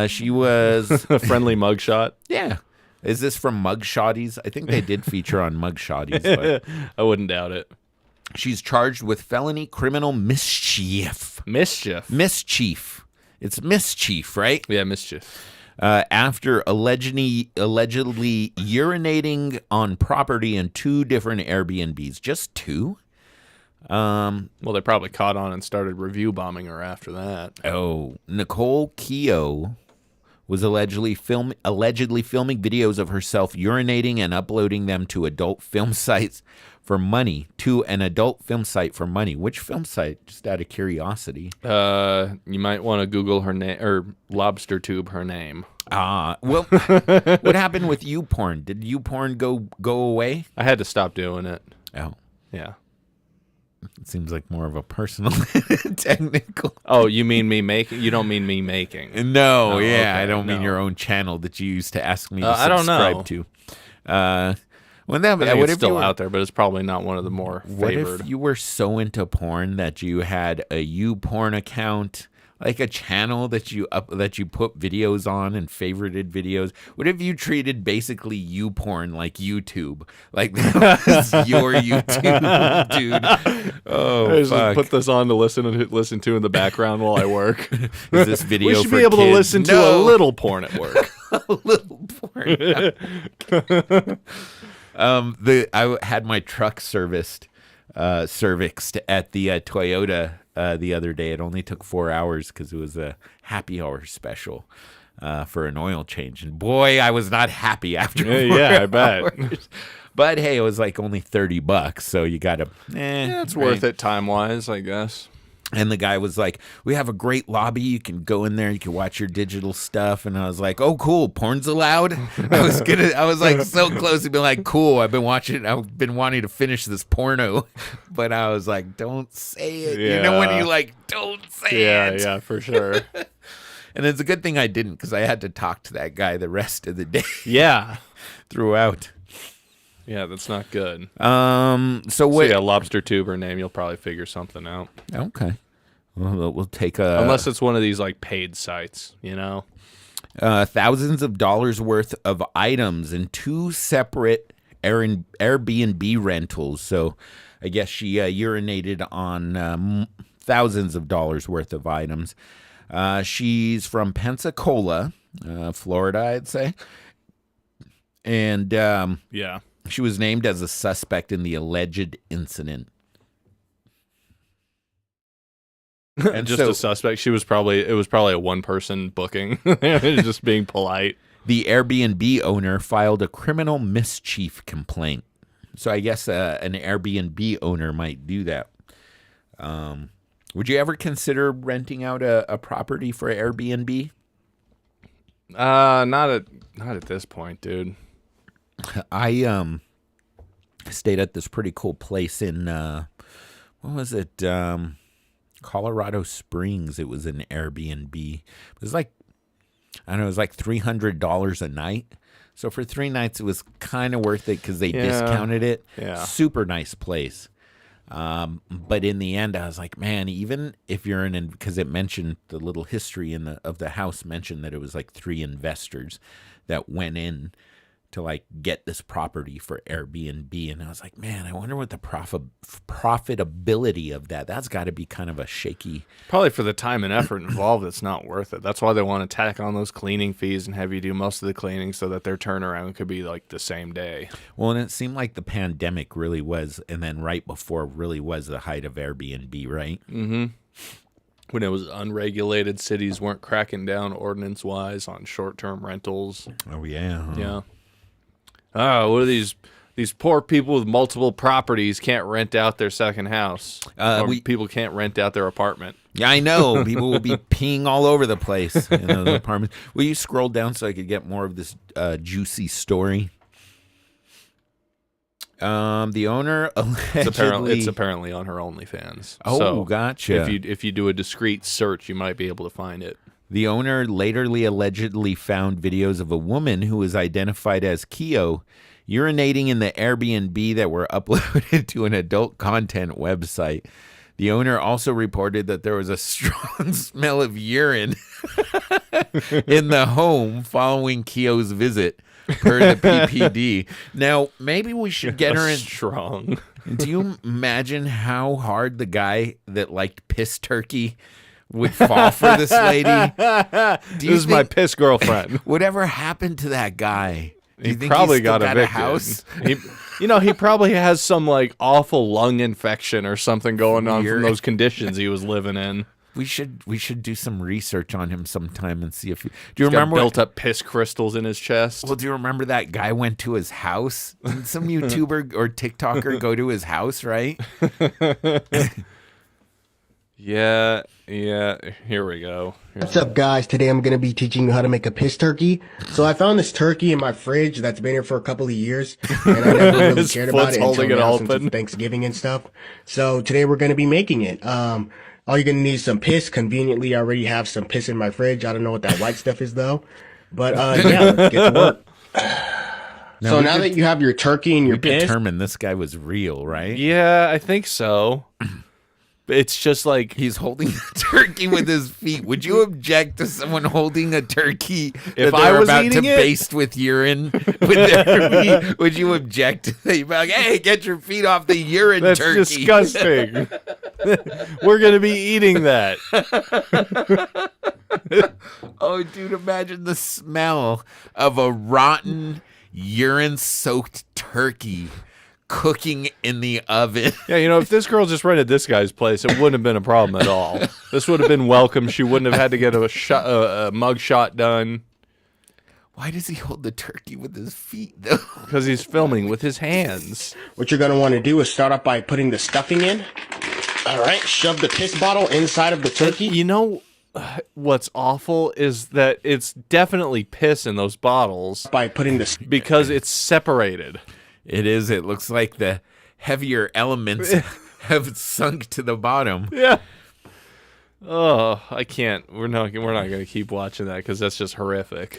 She was a friendly mugshot. Yeah. Is this from Mugshotties? I think they did feature on Mugshotties. But I wouldn't doubt it. She's charged with felony criminal mischief. Mischief. It's mischief, right? Yeah, mischief. After allegedly urinating on property in 2 different Airbnbs. Just 2? Well, they probably caught on and started review bombing her after that. Oh, Nicole Keough was allegedly filming videos of herself urinating and uploading them to adult film sites for money. To an adult film site for money. Which film site? Just out of curiosity. You might want to Google her name or lobster tube her name. Well, what happened with YouPorn? Did YouPorn go away? I had to stop doing it. Oh, yeah. It seems like more of a personal, technical. Oh, you mean me making? You don't mean me making? No, okay, I don't mean your own channel that you used to ask me to I don't subscribe to. What it's still out there, but it's probably not one of the more favored. What if you were so into porn that you had a YouPorn account, like a channel that you put videos on and favorited videos? What if you treated basically YouPorn like YouTube? Like that was your YouTube, dude. Oh, I just put this on to listen to in the background while I work. Is this video we should for be able kids? to listen to a little porn at work. A little porn. I had my truck serviced at the Toyota the other day. It only took 4 hours because it was a happy hour special for an oil change. And boy, I was not happy after 4 hours. I bet. But hey, it was like only $30, so you got to. It's worth it time-wise, I guess. And the guy was like, "We have a great lobby. You can go in there. You can watch your digital stuff." And I was like, "Oh, cool. Porn's allowed." I was like so close to being like, "Cool. I've been wanting to finish this porno," but I was like, "Don't say it." Yeah. You know when you like, "Don't say it." Yeah, for sure. And it's a good thing I didn't, because I had to talk to that guy the rest of the day. Yeah, throughout. Yeah, that's not good. So what? Yeah, lobster tube her name. You'll probably figure something out. Okay. We'll take a unless it's one of these like paid sites, you know. Thousands of dollars worth of items in 2 separate Airbnb rentals. So I guess she urinated on thousands of dollars worth of items. She's from Pensacola, Florida, I'd say. And yeah, she was named as a suspect in the alleged incident. And just a suspect. It was probably a one-person booking. Just being polite. The Airbnb owner filed a criminal mischief complaint. So I guess an Airbnb owner might do that. Would you ever consider renting out a property for Airbnb? Not at this point, dude. I stayed at this pretty cool place in what was it? Colorado Springs. It was an Airbnb. It was like, I don't know, it was like $300 a night. So for 3 nights, it was kind of worth it because they discounted it. Yeah. Super nice place. But in the end, I was like, man, even if you're because it mentioned the little history of the house mentioned that it was like 3 investors that went in to like get this property for Airbnb. And I was like, man, I wonder what the profitability of that's got to be kind of a shaky. Probably for the time and effort involved, it's not worth it. That's why they want to tack on those cleaning fees and have you do most of the cleaning so that their turnaround could be like the same day. Well, and it seemed like the pandemic really was, and then right before really was the height of Airbnb, right? Mm-hmm. When it was unregulated, cities weren't cracking down ordinance-wise on short-term rentals. Oh, yeah. Huh? Yeah. Oh, what are these poor people with multiple properties can't rent out their second house? People can't rent out their apartment. Yeah, I know. People will be peeing all over the place in those apartments. Will you scroll down so I could get more of this juicy story? The owner allegedly... It's apparently on her OnlyFans. Oh, so gotcha. If you do a discreet search, you might be able to find it. The owner laterly allegedly found videos of a woman who was identified as Keo urinating in the Airbnb that were uploaded to an adult content website. The owner also reported that there was a strong smell of urine in the home following Keo's visit, per the PPD. Now, maybe we should get her in. Strong. Do you imagine how hard the guy that liked piss turkey would fall for this lady? This is my piss girlfriend. Whatever happened to that guy? He probably got evicted. A house? He probably has some like awful lung infection or something going on from those conditions he was living in. We should do some research on him sometime and see if. Do you He's remember got built up piss crystals in his chest? Well, do you remember that guy went to his house? Didn't some YouTuber or TikToker go to his house? Right. Yeah. Here we go. What's up, guys? Today I'm going to be teaching you how to make a piss turkey. So I found this turkey in my fridge that's been here for a couple of years, and I never really cared about it until now since it's Thanksgiving and stuff. So today we're going to be making it. All you're going to need is some piss. Conveniently, I already have some piss in my fridge. I don't know what that white stuff is, though. But yeah, let's get to work. So now that you have your turkey and your piss... determined this guy was real, right? Yeah, I think so. It's just like he's holding a turkey with his feet. Would you object to someone holding a turkey if I was about eating to it? Baste with urine with their feet? Would you object to that? You'd be like, hey, get your feet off the urine That's turkey. Disgusting. We're going to be eating that. Oh, dude, imagine the smell of a rotten, urine-soaked turkey cooking in the oven. Yeah, if this girl just rented this guy's place, it wouldn't have been a problem at all. This would have been welcome. She wouldn't have had to get a mug shot done. Why does he hold the turkey with his feet, though? Because he's filming with his hands. What you're going to want to do is start off by putting the stuffing in. All right, shove the piss bottle inside of the turkey. You know what's awful is that it's definitely piss in those bottles. By putting this... Because it's separated. It is. It looks like the heavier elements have sunk to the bottom. Yeah. Oh, I can't. We're not going to keep watching that because that's just horrific.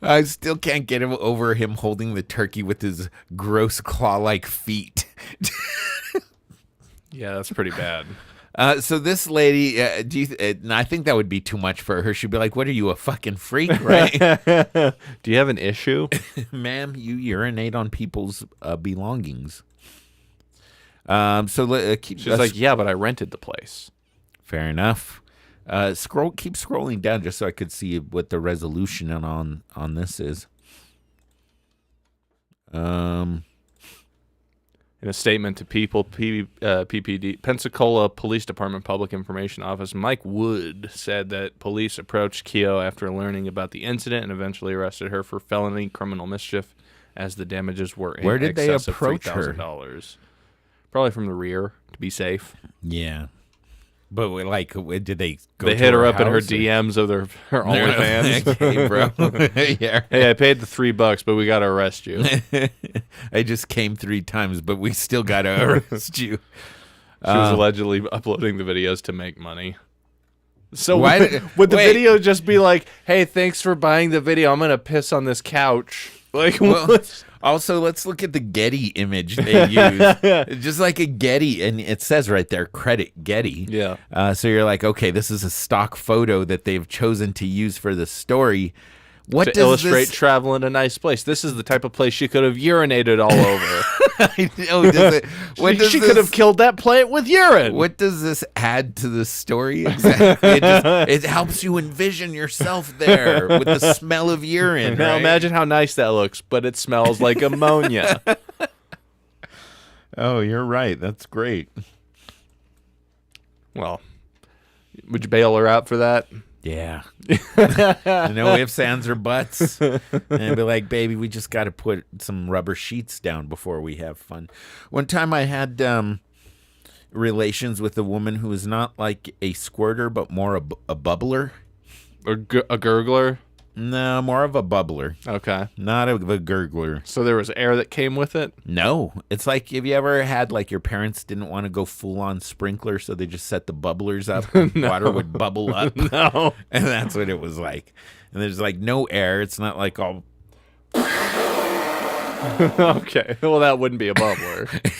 I still can't get over him holding the turkey with his gross claw-like feet. Yeah, that's pretty bad. So this lady, I think that would be too much for her. She'd be like, "What are you, a fucking freak, right?" Do you have an issue? Ma'am, you urinate on people's belongings. Keep. She's like, yeah, but I rented the place. Fair enough. Keep scrolling down just so I could see what the resolution on this is. In a statement to People, PPD, Pensacola Police Department Public Information Office, Mike Wood said that police approached Keogh after learning about the incident and eventually arrested her for felony criminal mischief, as the damages were in Where did they excess approach of her? $3,000. Probably from the rear to be safe. Yeah. But did they go They to hit her up in her house, or? DMs of her OnlyFans. Okay, bro. Yeah. Hey, I paid the $3, but we got to arrest you. I just came 3 times, but we still got to arrest you. She was allegedly uploading the videos to make money. So Why would the video just be like, hey, thanks for buying the video. I'm going to piss on this couch. Like, what? Also, let's look at the Getty image they use. Just like a Getty, and it says right there, credit Getty. Yeah. So you're like, okay, this is a stock photo that they've chosen to use for the story. What to does illustrate this... travel in a nice place. This is the type of place she could have urinated all over. I know. She could have killed that plant with urine. What does this add to the story exactly? It helps you envision yourself there with the smell of urine. Now right? imagine how nice that looks, but it smells like ammonia. Oh, you're right. That's great. Well, would you bail her out for that? Yeah. No ifs, ands, or buts. And I'd be like, baby, we just got to put some rubber sheets down before we have fun. One time I had relations with a woman who was not like a squirter, but more a bubbler. Or a gurgler? No, more of a bubbler. Okay. Not a gurgler. So there was air that came with it? No. It's like, have you ever had, like, your parents didn't want to go full-on sprinkler, so they just set the bubblers up and water would bubble up? No. And that's what it was like. And there's, like, no air. It's not like all... Okay. Well, that wouldn't be a bubbler.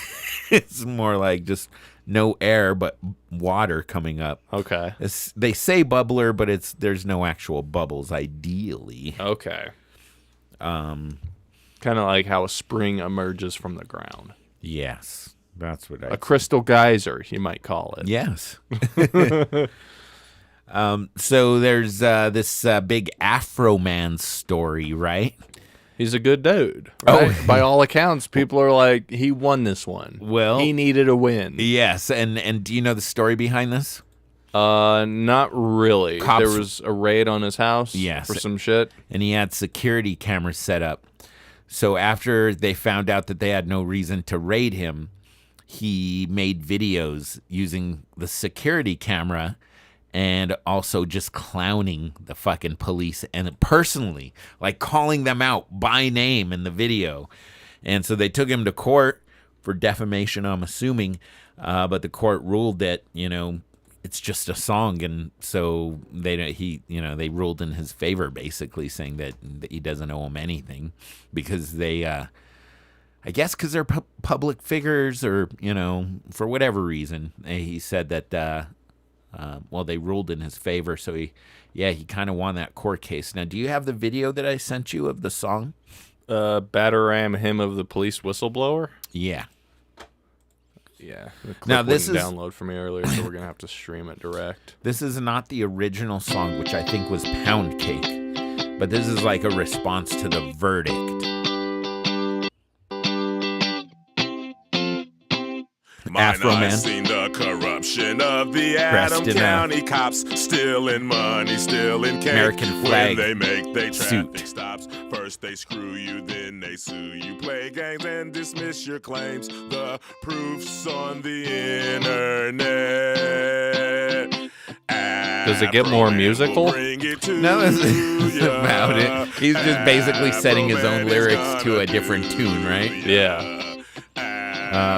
It's more like just no air, but water coming up. Okay. They say bubbler, but there's no actual bubbles, ideally. Okay. Kind of like how a spring emerges from the ground. Yes. That's what a crystal geyser, you might call it. Yes. So there's this big Afroman story, right? He's a good dude. Right? Oh, by all accounts, people are like, he won this one. Well, he needed a win. Yes, and do you know the story behind this? Not really. Cops, there was a raid on his house for some shit. And he had security cameras set up. So after they found out that they had no reason to raid him, he made videos using the security camera and also just clowning the fucking police and personally, like calling them out by name in the video. And so they took him to court for defamation, I'm assuming, but the court ruled that, it's just a song, and so they ruled in his favor, basically saying that he doesn't owe them anything because they, I guess, because they're public figures, or for whatever reason, he said that. They ruled in his favor, so he kind of won that court case. Now, do you have the video that I sent you of the song? Batteram Hymn of the Police Whistleblower? Yeah. Yeah. The clip now, this wouldn't download for me earlier, so we're going to have to stream it direct. This is not the original song, which I think was Pound Cake, but this is like a response to the verdict. Afroman. Seen the corruption of the Adam County cops, stealing money, stealing cake. American flag when they make they traffic suit. stops. First they screw you, then they sue you. Play games and dismiss your claims. The proof's on the internet. Does it get more musical? No, this is about it. He's just basically setting his own lyrics to a different tune, right? Yeah.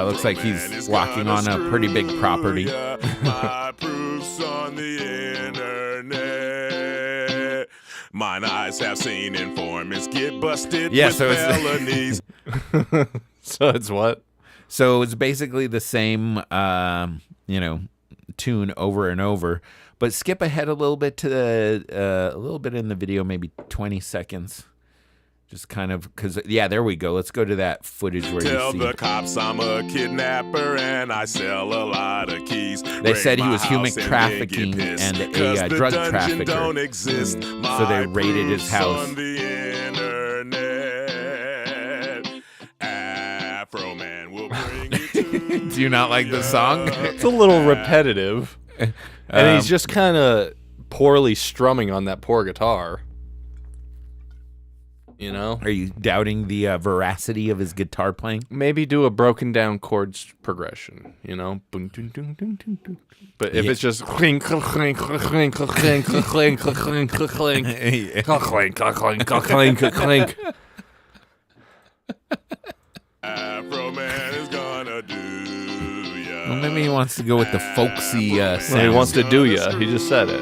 Looks like he's walking on a pretty big property. My proof's on the internet. Mine eyes have seen informants get busted with felonies. So it's what? So it's basically the same, tune over and over. But skip ahead a little bit to a little bit in the video, maybe 20 seconds. Just kind of, because, there we go. Let's go to that footage where Tell you see. the cops I'm a kidnapper and I sell a lot of keys. They said he was human trafficking and a drug trafficker. Don't exist. So they raided his house. On the internet. Afroman will bring you to Do you not like the song? It's a little repetitive. And he's just kind of poorly strumming on that poor guitar. You know? Are you doubting the veracity of his guitar playing? Maybe do a broken down chords progression, But if it's just clink, clink, clink, clink, clink, clink, clink, clink, clink, clink. Afroman is gonna do ya. Well, maybe he wants to go with the folksy sound. He wants to do ya. He just said it.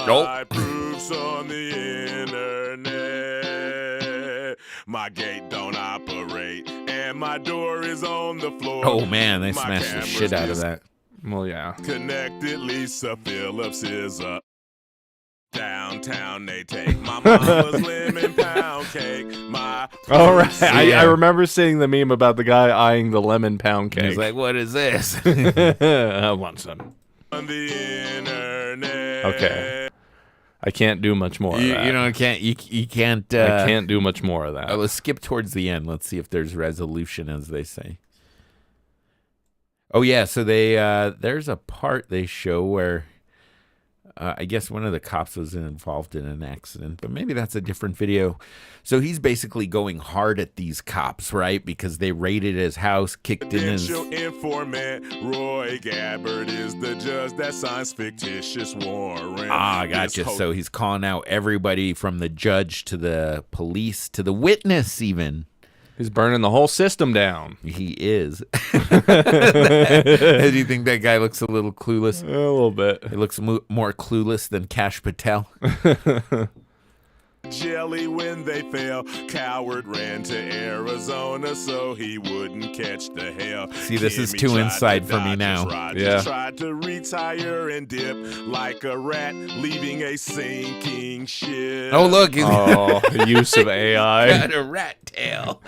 My proofs on the internet. My gate don't operate, and my door is on the floor. Oh man, they smashed the shit out of that. Well, yeah. Connected, Lisa Phillips is up. Downtown, they take my mama's lemon pound cake. All right, I remember seeing the meme about the guy eyeing the lemon pound cake. He's like, "What is this?" I want some. On the internet. Okay. I can't do much more of that. You can't. I can't do much more of that. Let's skip towards the end. Let's see if there's resolution, as they say. Oh yeah, so they there's a part they show where I guess one of the cops was involved in an accident, but maybe that's a different video. So he's basically going hard at these cops, right? Because they raided his house, kicked in his... informant Roy Gabbard is the judge that signs fictitious warrant. I gotcha. So he's calling out everybody from the judge to the police to the witness even. He's burning the whole system down. He is. Do you think that guy looks a little clueless? A little bit. He looks more clueless than Cash Patel. Jelly when they fell. Coward ran to Arizona so he wouldn't catch the hell. See, this is too inside for me now. Yeah. Tried to retire and dip like a rat, leaving a sinking ship. Oh, look. The use of AI. Got a rat tail.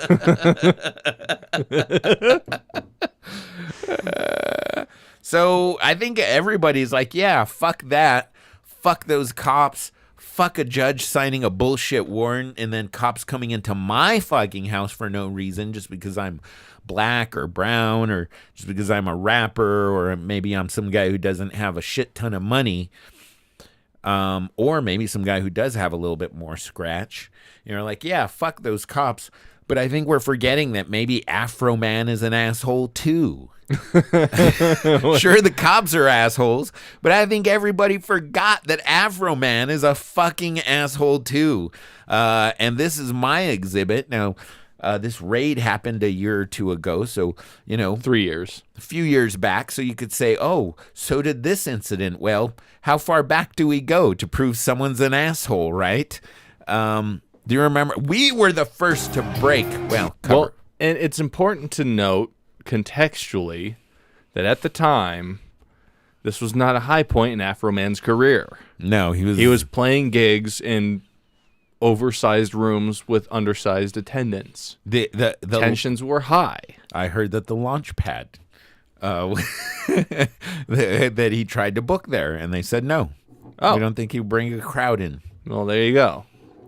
So I think everybody's like, yeah, fuck that. Fuck those cops. Fuck a judge signing a bullshit warrant and then cops coming into my fucking house for no reason just because I'm black or brown or just because I'm a rapper or maybe I'm some guy who doesn't have a shit ton of money. Or maybe some guy who does have a little bit more scratch. Like, yeah, fuck those cops. But I think we're forgetting that maybe Afroman is an asshole too. Sure, the cops are assholes, but I think everybody forgot that Afroman is a fucking asshole too. And this is my exhibit. Now, this raid happened a year or two ago, so, 3 years. A few years back, so you could say, oh, so did this incident. Well, how far back do we go to prove someone's an asshole, right? Do you remember? We were the first to break. Well, and it's important to note contextually that at the time, this was not a high point in Afroman's career. No, he was playing gigs in oversized rooms with undersized attendants. The tensions were high. I heard that the launch pad that he tried to book there, and they said no. Oh, we don't think he'd bring a crowd in. Well, there you go.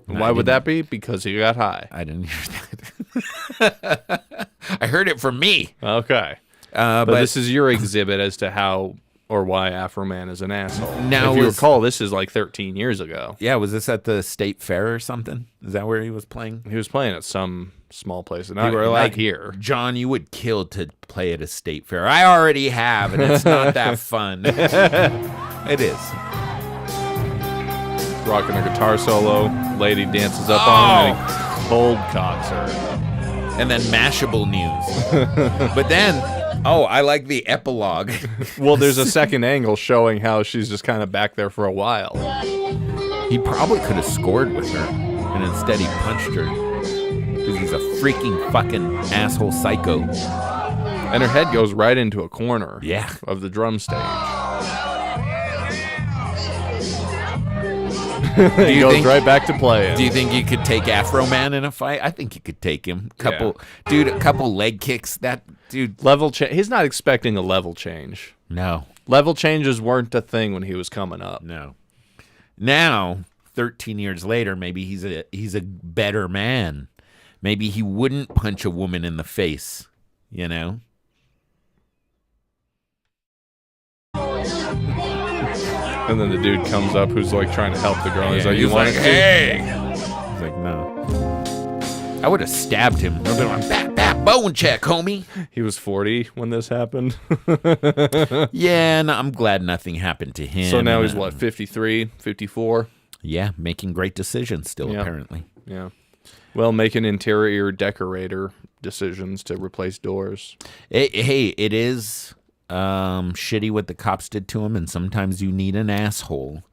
Why would that be? Because he got high. I didn't hear that. I heard it from me. Okay. But this is your exhibit as to how or why Afroman is an asshole. Now, if you recall, this is like 13 years ago. Yeah, was this at the State Fair or something? Is that where he was playing? He was playing at some small place. Not here. John, you would kill to play at a State Fair. I already have, and it's not that fun. It is. Rocking a guitar solo, lady dances up on him, and he cold cocks her. And then Mashable news. But then, I like the epilogue. Well, there's a second angle showing how she's just kind of back there for a while. He probably could have scored with her, and instead he punched her. Because he's a freaking fucking asshole psycho. And her head goes right into a corner Yeah. of the drum stage. He goes right back to playing. Do you think you could take Afroman in a fight? I think you could take him. A couple leg kicks. That dude. Level change. He's not expecting a level change. No. Level changes weren't a thing when he was coming up. No. Now, 13 years later, maybe he's a better man. Maybe he wouldn't punch a woman in the face, you know? And then the dude comes up who's like trying to help the girl. He's like, he's "You want like, to?" hey. He's like, no. I would have stabbed him. I'd been like, bat, bone check, homie. He was 40 when this happened. Yeah, no, I'm glad nothing happened to him. So now he's what, 53, 54? Yeah, making great decisions still, apparently. Yeah. Well, making interior decorator decisions to replace doors. Hey, it is shitty what the cops did to him, and sometimes you need an asshole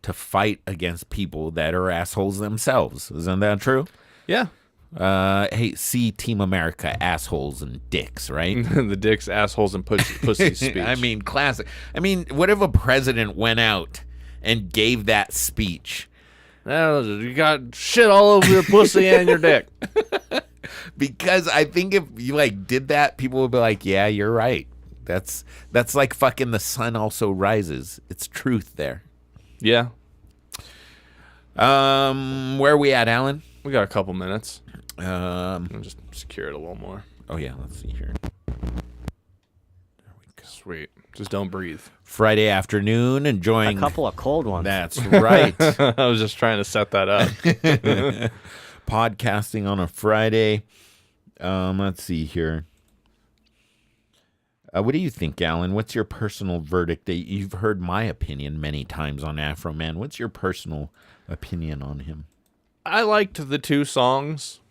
to fight against people that are assholes themselves. Isn't that true? Yeah. Hey, see Team America, assholes and dicks, right? The dicks, assholes, and pussy speech. I mean, classic. I mean, what if a president went out and gave that speech? You got shit all over your pussy and your dick. Because I think if you like did that, people would be like, "Yeah, you're right." That's like fucking the sun also rises. It's truth there. Yeah. Where are we at, Alan? We got a couple minutes. I'll just secure it a little more. Oh yeah, let's see here. Sweet. Just don't breathe. Friday afternoon, enjoying a couple of cold ones. That's right. I was just trying to set that up. Podcasting on a Friday. Let's see here. What do you think, Alan? What's your personal verdict? You've heard my opinion many times on Afroman. What's your personal opinion on him? I liked the 2 songs.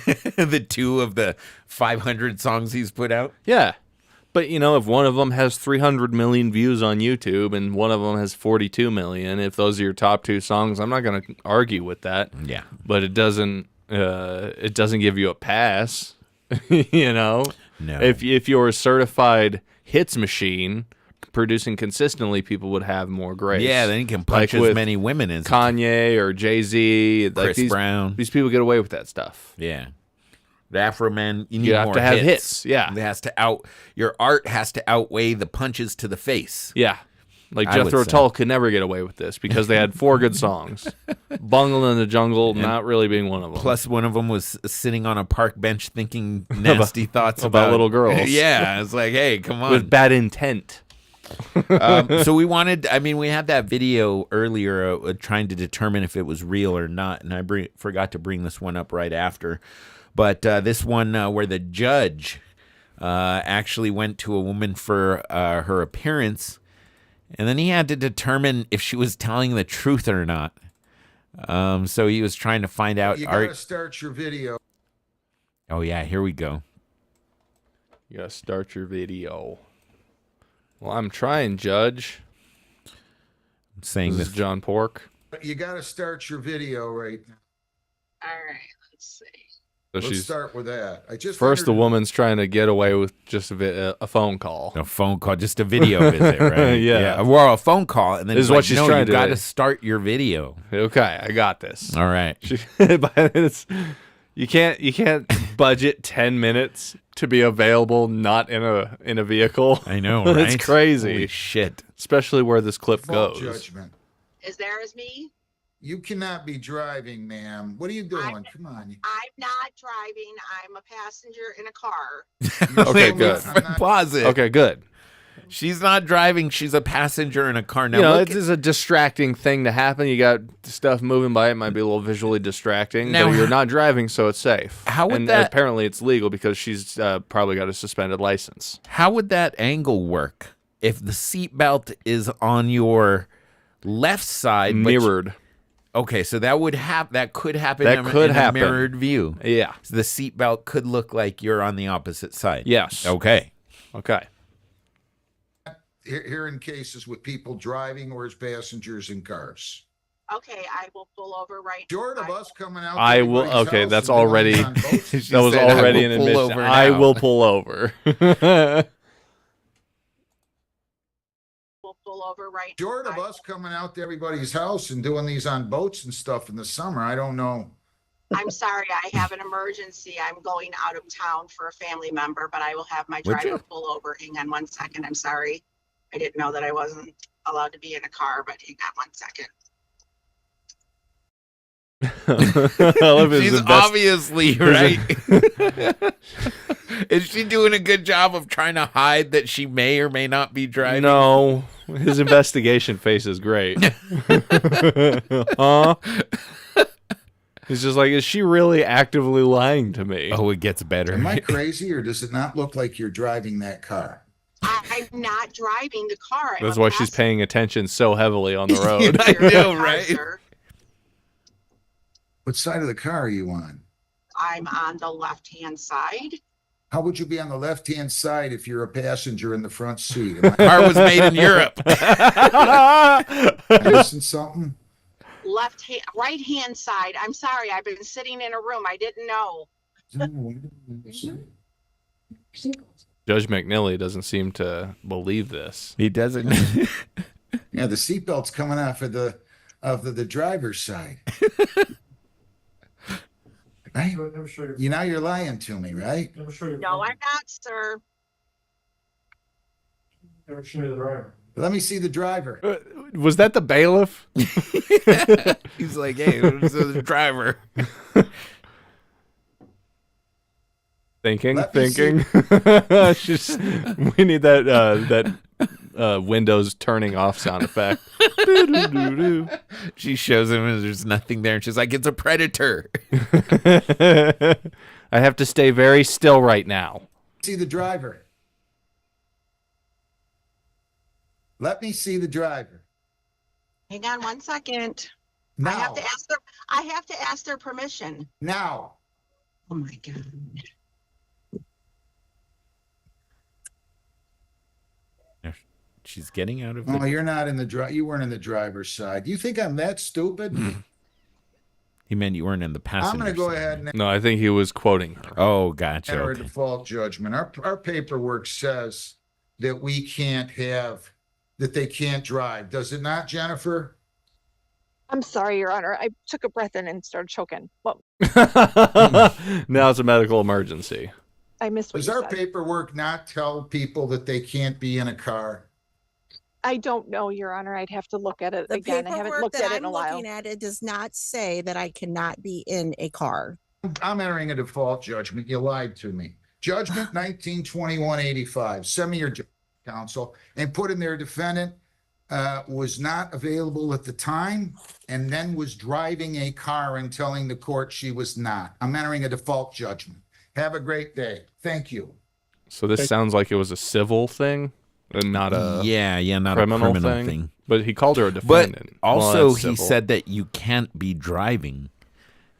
The 2 of the 500 songs he's put out? Yeah. But, you know, if one of them has 300 million views on YouTube and one of them has 42 million, if those are your top 2 songs, I'm not going to argue with that. Yeah. But it doesn't give you a pass, you know? No. If you're a certified hits machine producing consistently, people would have more grace. Yeah, then you can punch as many women as Kanye or Jay-Z. Chris Brown. These people get away with that stuff. Yeah. The Afroman, you need have more to have hits. hits. Yeah. It has to your art has to outweigh the punches to the face. Yeah. Like I would Jethro say. Tull could never get away with this because they had 4 good songs. Bungle in the Jungle not really being one of them. Plus, one of them was sitting on a park bench thinking nasty thoughts about little girls. Yeah, it's like, hey, come on. With bad intent. So we had that video earlier trying to determine if it was real or not, and I forgot to bring this one up right after. But this one where the judge actually went to a woman for her appearance, and then he had to determine if she was telling the truth or not. So he was trying to find out. You gotta start your video. Oh yeah, here we go. You gotta start your video. Well, I'm trying, Judge. I'm saying this is John Pork. You gotta start your video right now. All right, let's see. So Let's start with that. First, the woman's trying to get away with just a phone call. A phone call, just a video visit, right? Yeah. Well, a phone call, and then This is what she's trying to do. You got to start your video. Okay, I got this. All right. You can't budget 10 minutes to be available not in a vehicle. I know, right? It's crazy. Holy shit. Especially where this clip goes. Judgment. Is there as me? You cannot be driving, ma'am. What are you doing? Come on. I'm not driving. I'm a passenger in a car. Okay, good. Pause it. Okay, good. She's not driving. She's a passenger in a car. Now, you know, it's a distracting thing to happen. You got stuff moving by. It might be a little visually distracting. Now, but you're not driving, so it's safe. How would and that? Apparently, it's legal because she's probably got a suspended license. How would that angle work if the seatbelt is on your left side, mirrored? Okay, so that could happen. That could happen. A mirrored view. Yeah. So the seatbelt could look like you're on the opposite side. Yes. Okay. Okay. Here in cases with people driving or as passengers in cars. Okay, I will pull over right Short of us coming out. I will. Okay, that's already that was already an admission. I will pull over. We'll pull over right. Short of us coming out to everybody's house and doing these on boats and stuff in the summer, I don't know. I'm sorry, I have an emergency. I'm going out of town for a family member, but I will have my Would driver you? pull over. Hang on 1 second. I'm sorry. I didn't know that I wasn't allowed to be in a car, but hang on 1 second. She's obviously right. Is she doing a good job of trying to hide that she may or may not be driving? No, his investigation face is great. Huh? He's just like, is she really actively lying to me? Oh, it gets better. Am I crazy, or does it not look like you're driving that car? I'm not driving the car. That's why she's paying attention so heavily on the road. I know, right? What side of the car are you on? I'm on the left-hand side. How would you be on the left-hand side if you're a passenger in the front seat? The car was made in Europe. Am I missing something? Right-hand side. I'm sorry. I've been sitting in a room. I didn't know. Judge McNally doesn't seem to believe this. He doesn't. Yeah, the seatbelt's coming off of the driver's side. Right? Now you're lying to me, right? No, I'm not, sir. Never show you the driver. Let me see the driver. Was that the bailiff? He's like, hey, who's the driver? Thinking. See. We need that Windows turning off sound effect. She shows him and there's nothing there, and she's like, it's a predator. I have to stay very still right now. See the driver. Let me see the driver. Hang on 1 second. Now. I have to ask their permission. Now. Oh my God. She's getting out of Oh, you're not in the you weren't in the driver's side. Do you think I'm that stupid? He meant you weren't in the passenger I'm going to go side. ahead and No, I think he was quoting her. Oh, gotcha. enter a Okay. default judgment. Our paperwork says that we can't have, that they can't drive. Does it not, Jennifer? I'm sorry, Your Honor. I took a breath in and started choking. Well, Now it's a medical emergency. I missed what Does you our said. paperwork not tell people that they can't be in a car? I don't know, Your Honor. I'd have to look at it The again. I haven't paperwork looked that at it I'm in a while. looking at, it does not say that I cannot be in a car. I'm entering a default judgment. You lied to me. Judgment 1921-85. Send me your counsel and put in there defendant was not available at the time and then was driving a car and telling the court she was not. I'm entering a default judgment. Have a great day. Thank you. So this sounds like it was a civil thing and not a not criminal a criminal thing. But he called her a defendant. But also, Well, he civil. said that you can't be driving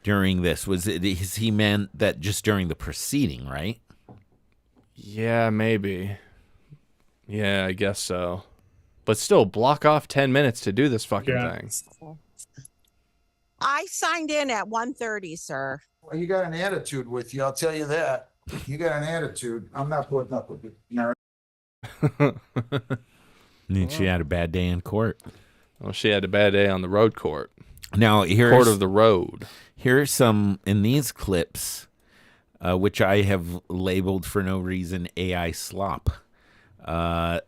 during this. He meant that just during the proceeding, right? Yeah, maybe. Yeah, I guess so. But still, block off 10 minutes to do this fucking thing. I signed in at 1:30, sir. Well, you got an attitude with you. I'll tell you that. You got an attitude. I'm not putting up with it. No. And she had a bad day in court. Well, she had a bad day on the road court. Now, here's Court of the road. Here's some in these clips, which I have labeled for no reason AI slop.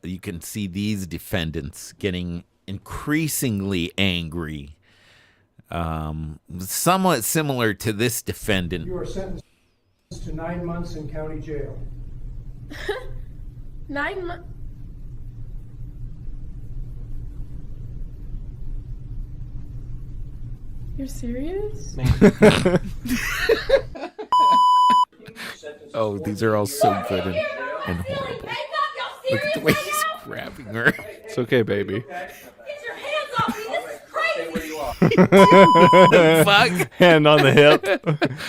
You can see these defendants getting increasingly angry. Somewhat similar to this defendant. You are sentenced to 9 months in county jail. 9 months. You're serious? Oh, these are all so good and horrible. Look at the way he's grabbing her. It's okay, baby. Fuck. Hand on the hip.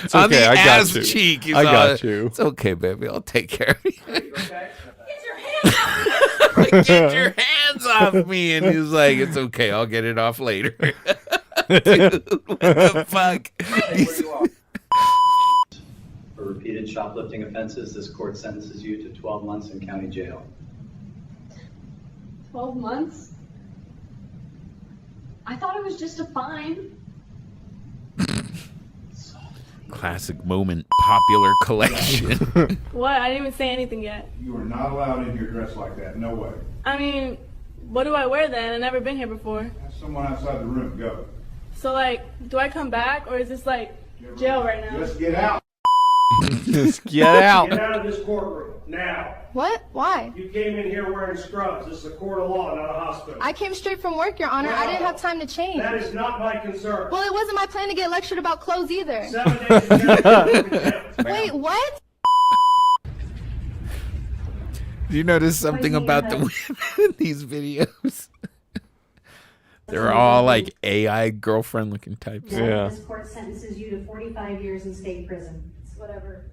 It's On okay, the I got ass you. cheek. I got you. It's okay, baby. I'll take care of you. Get your hands off me. And he's like, it's okay. I'll get it off later. Dude, what the fuck? For repeated shoplifting offenses, this court sentences you to 12 months in county jail. 12 months? I thought it was just a fine. Classic moment, popular collection. What? I didn't even say anything yet. You are not allowed in here dressed like that. No way. I mean, what do I wear then? I've never been here before. Have someone outside the room. Go. So, like, do I come back or is this like jail right now? Just get out. Just get out. Get out of this courtroom now. What? Why? You came in here wearing scrubs. This is a court of law, not a hospital. I came straight from work, Your Honor. I didn't have time to change. That is not my concern. Well, it wasn't my plan to get lectured about clothes either. 7 days in jail. Wait, what? Do you notice something about the women in these videos? They're all like AI girlfriend looking types. Yeah. This court sentences you to 45 years in state prison. It's whatever.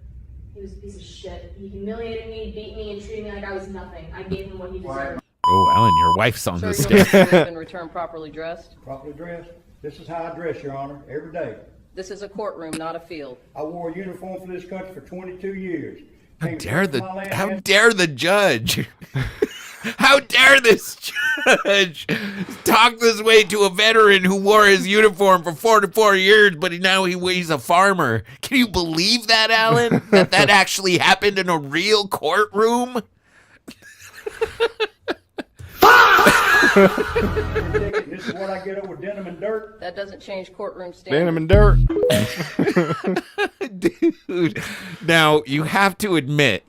He was a piece of shit. He humiliated me, beat me, and treated me like I was nothing. I gave him what he deserved. Oh, Ellen, your wife's on the Sir, stage. been returned properly dressed. Properly dressed. This is how I dress, Your Honor, every day. This is a courtroom, not a field. I wore a uniform for this country for 22 years. How dare the judge? How dare this judge talk this way to a veteran who wore his uniform for 44 years, but now he's a farmer? Can you believe that, Alan? that actually happened in a real courtroom? This is what I get over denim and dirt. That doesn't change courtroom standards. Denim and dirt. Dude, now you have to admit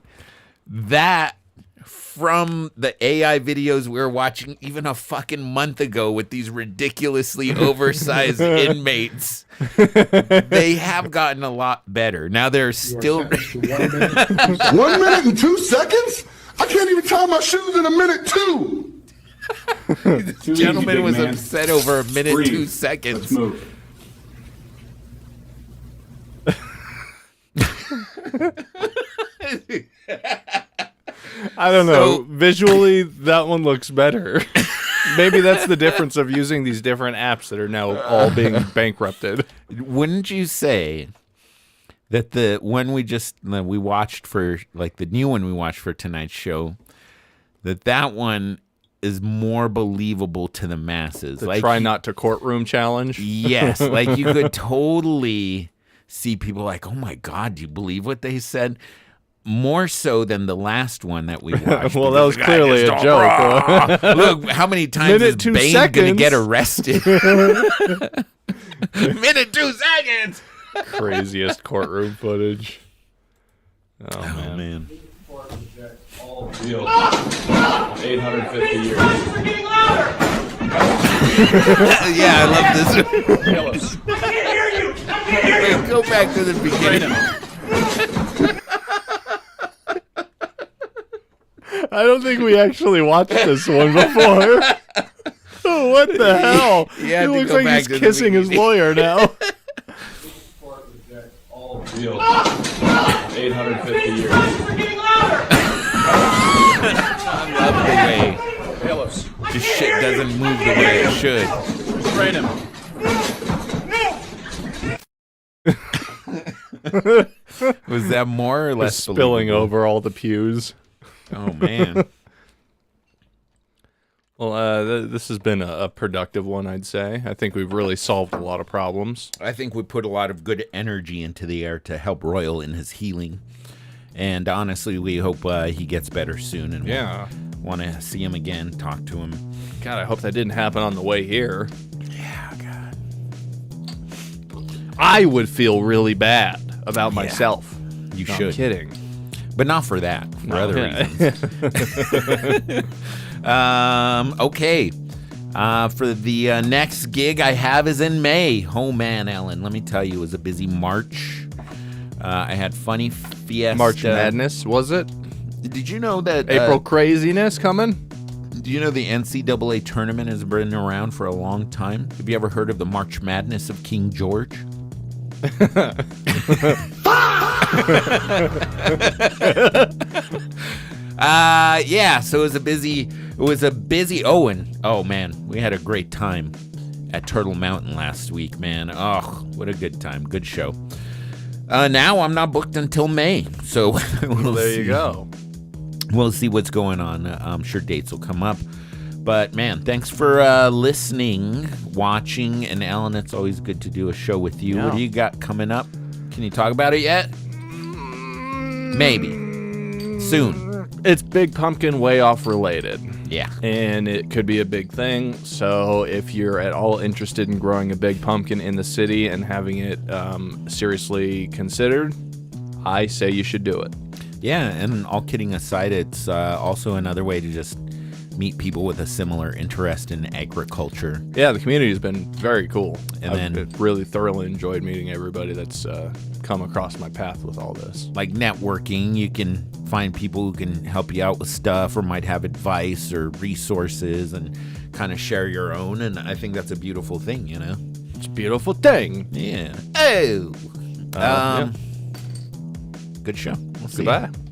that from the AI videos we were watching even a fucking month ago with these ridiculously oversized inmates, they have gotten a lot better. Now they're still 1 minute and 2 seconds? I can't even tie my shoes in a minute too. This gentleman was upset over a minute 2 seconds. Let's move. I don't know. Visually, that one looks better. Maybe that's the difference of using these different apps that are now all being bankrupted. Wouldn't you say that the one we watched for, like the new one we watched for tonight's show, that one is more believable to the masses? The like try not to courtroom challenge? Yes. Like you could totally see people like, oh my God, do you believe what they said? More so than the last one that we watched. Well, that was clearly a joke. Look, how many times is Bane going to get arrested? Minute 2 seconds. Craziest courtroom footage. Oh man. All deal. 850 years. Yeah, I love this. Kill us. I can't hear you. I can't hear you. Go back to the beginning. I don't think we actually watched this one before. Oh, what the hell? He looks like he's kissing his lawyer now. All deal. 850 years. I love the way Kill us. this shit doesn't move the way it should. Train him. Was that more or less spilling believable? over all the pews? Oh man. Well, this has been a productive one, I'd say. I think we've really solved a lot of problems. I think we put a lot of good energy into the air to help Royal in his healing. And honestly, we hope he gets better soon. And yeah, want to see him again, talk to him. God, I hope that didn't happen on the way here. Yeah, God. I would feel really bad about myself. You No, should. I'm kidding. But not for that. For other reasons. Okay. For the next gig I have is in May. Oh, man, Ellen, let me tell you, it was a busy March. I had Funny Fiesta. March Madness, was it? Did you know that... April Craziness coming? Do you know the NCAA tournament has been around for a long time? Have you ever heard of the March Madness of King George? Yeah, so it was a busy oh man, we had a great time. at Turtle Mountain last week, man. Oh, what a good time. Good show. Now I'm not booked until May, so there you go. We'll see what's going on. I'm sure dates will come up. But, man, thanks for listening, watching, and Alan, it's always good to do a show with you. Yeah. What do you got coming up? Can you talk about it yet? Maybe. Soon. It's Big Pumpkin way off related. Yeah. And it could be a big thing. So if you're at all interested in growing a big pumpkin in the city and having it seriously considered, I say you should do it. Yeah, and all kidding aside, it's also another way to just meet people with a similar interest in agriculture. Yeah, the community has been very cool. And I've really thoroughly enjoyed meeting everybody that's come across my path with all this. Like networking, you can find people who can help you out with stuff or might have advice or resources and kind of share your own. And I think that's a beautiful thing, you know? It's a beautiful thing. Yeah. Oh! Yeah. Good show. We'll see Goodbye. you.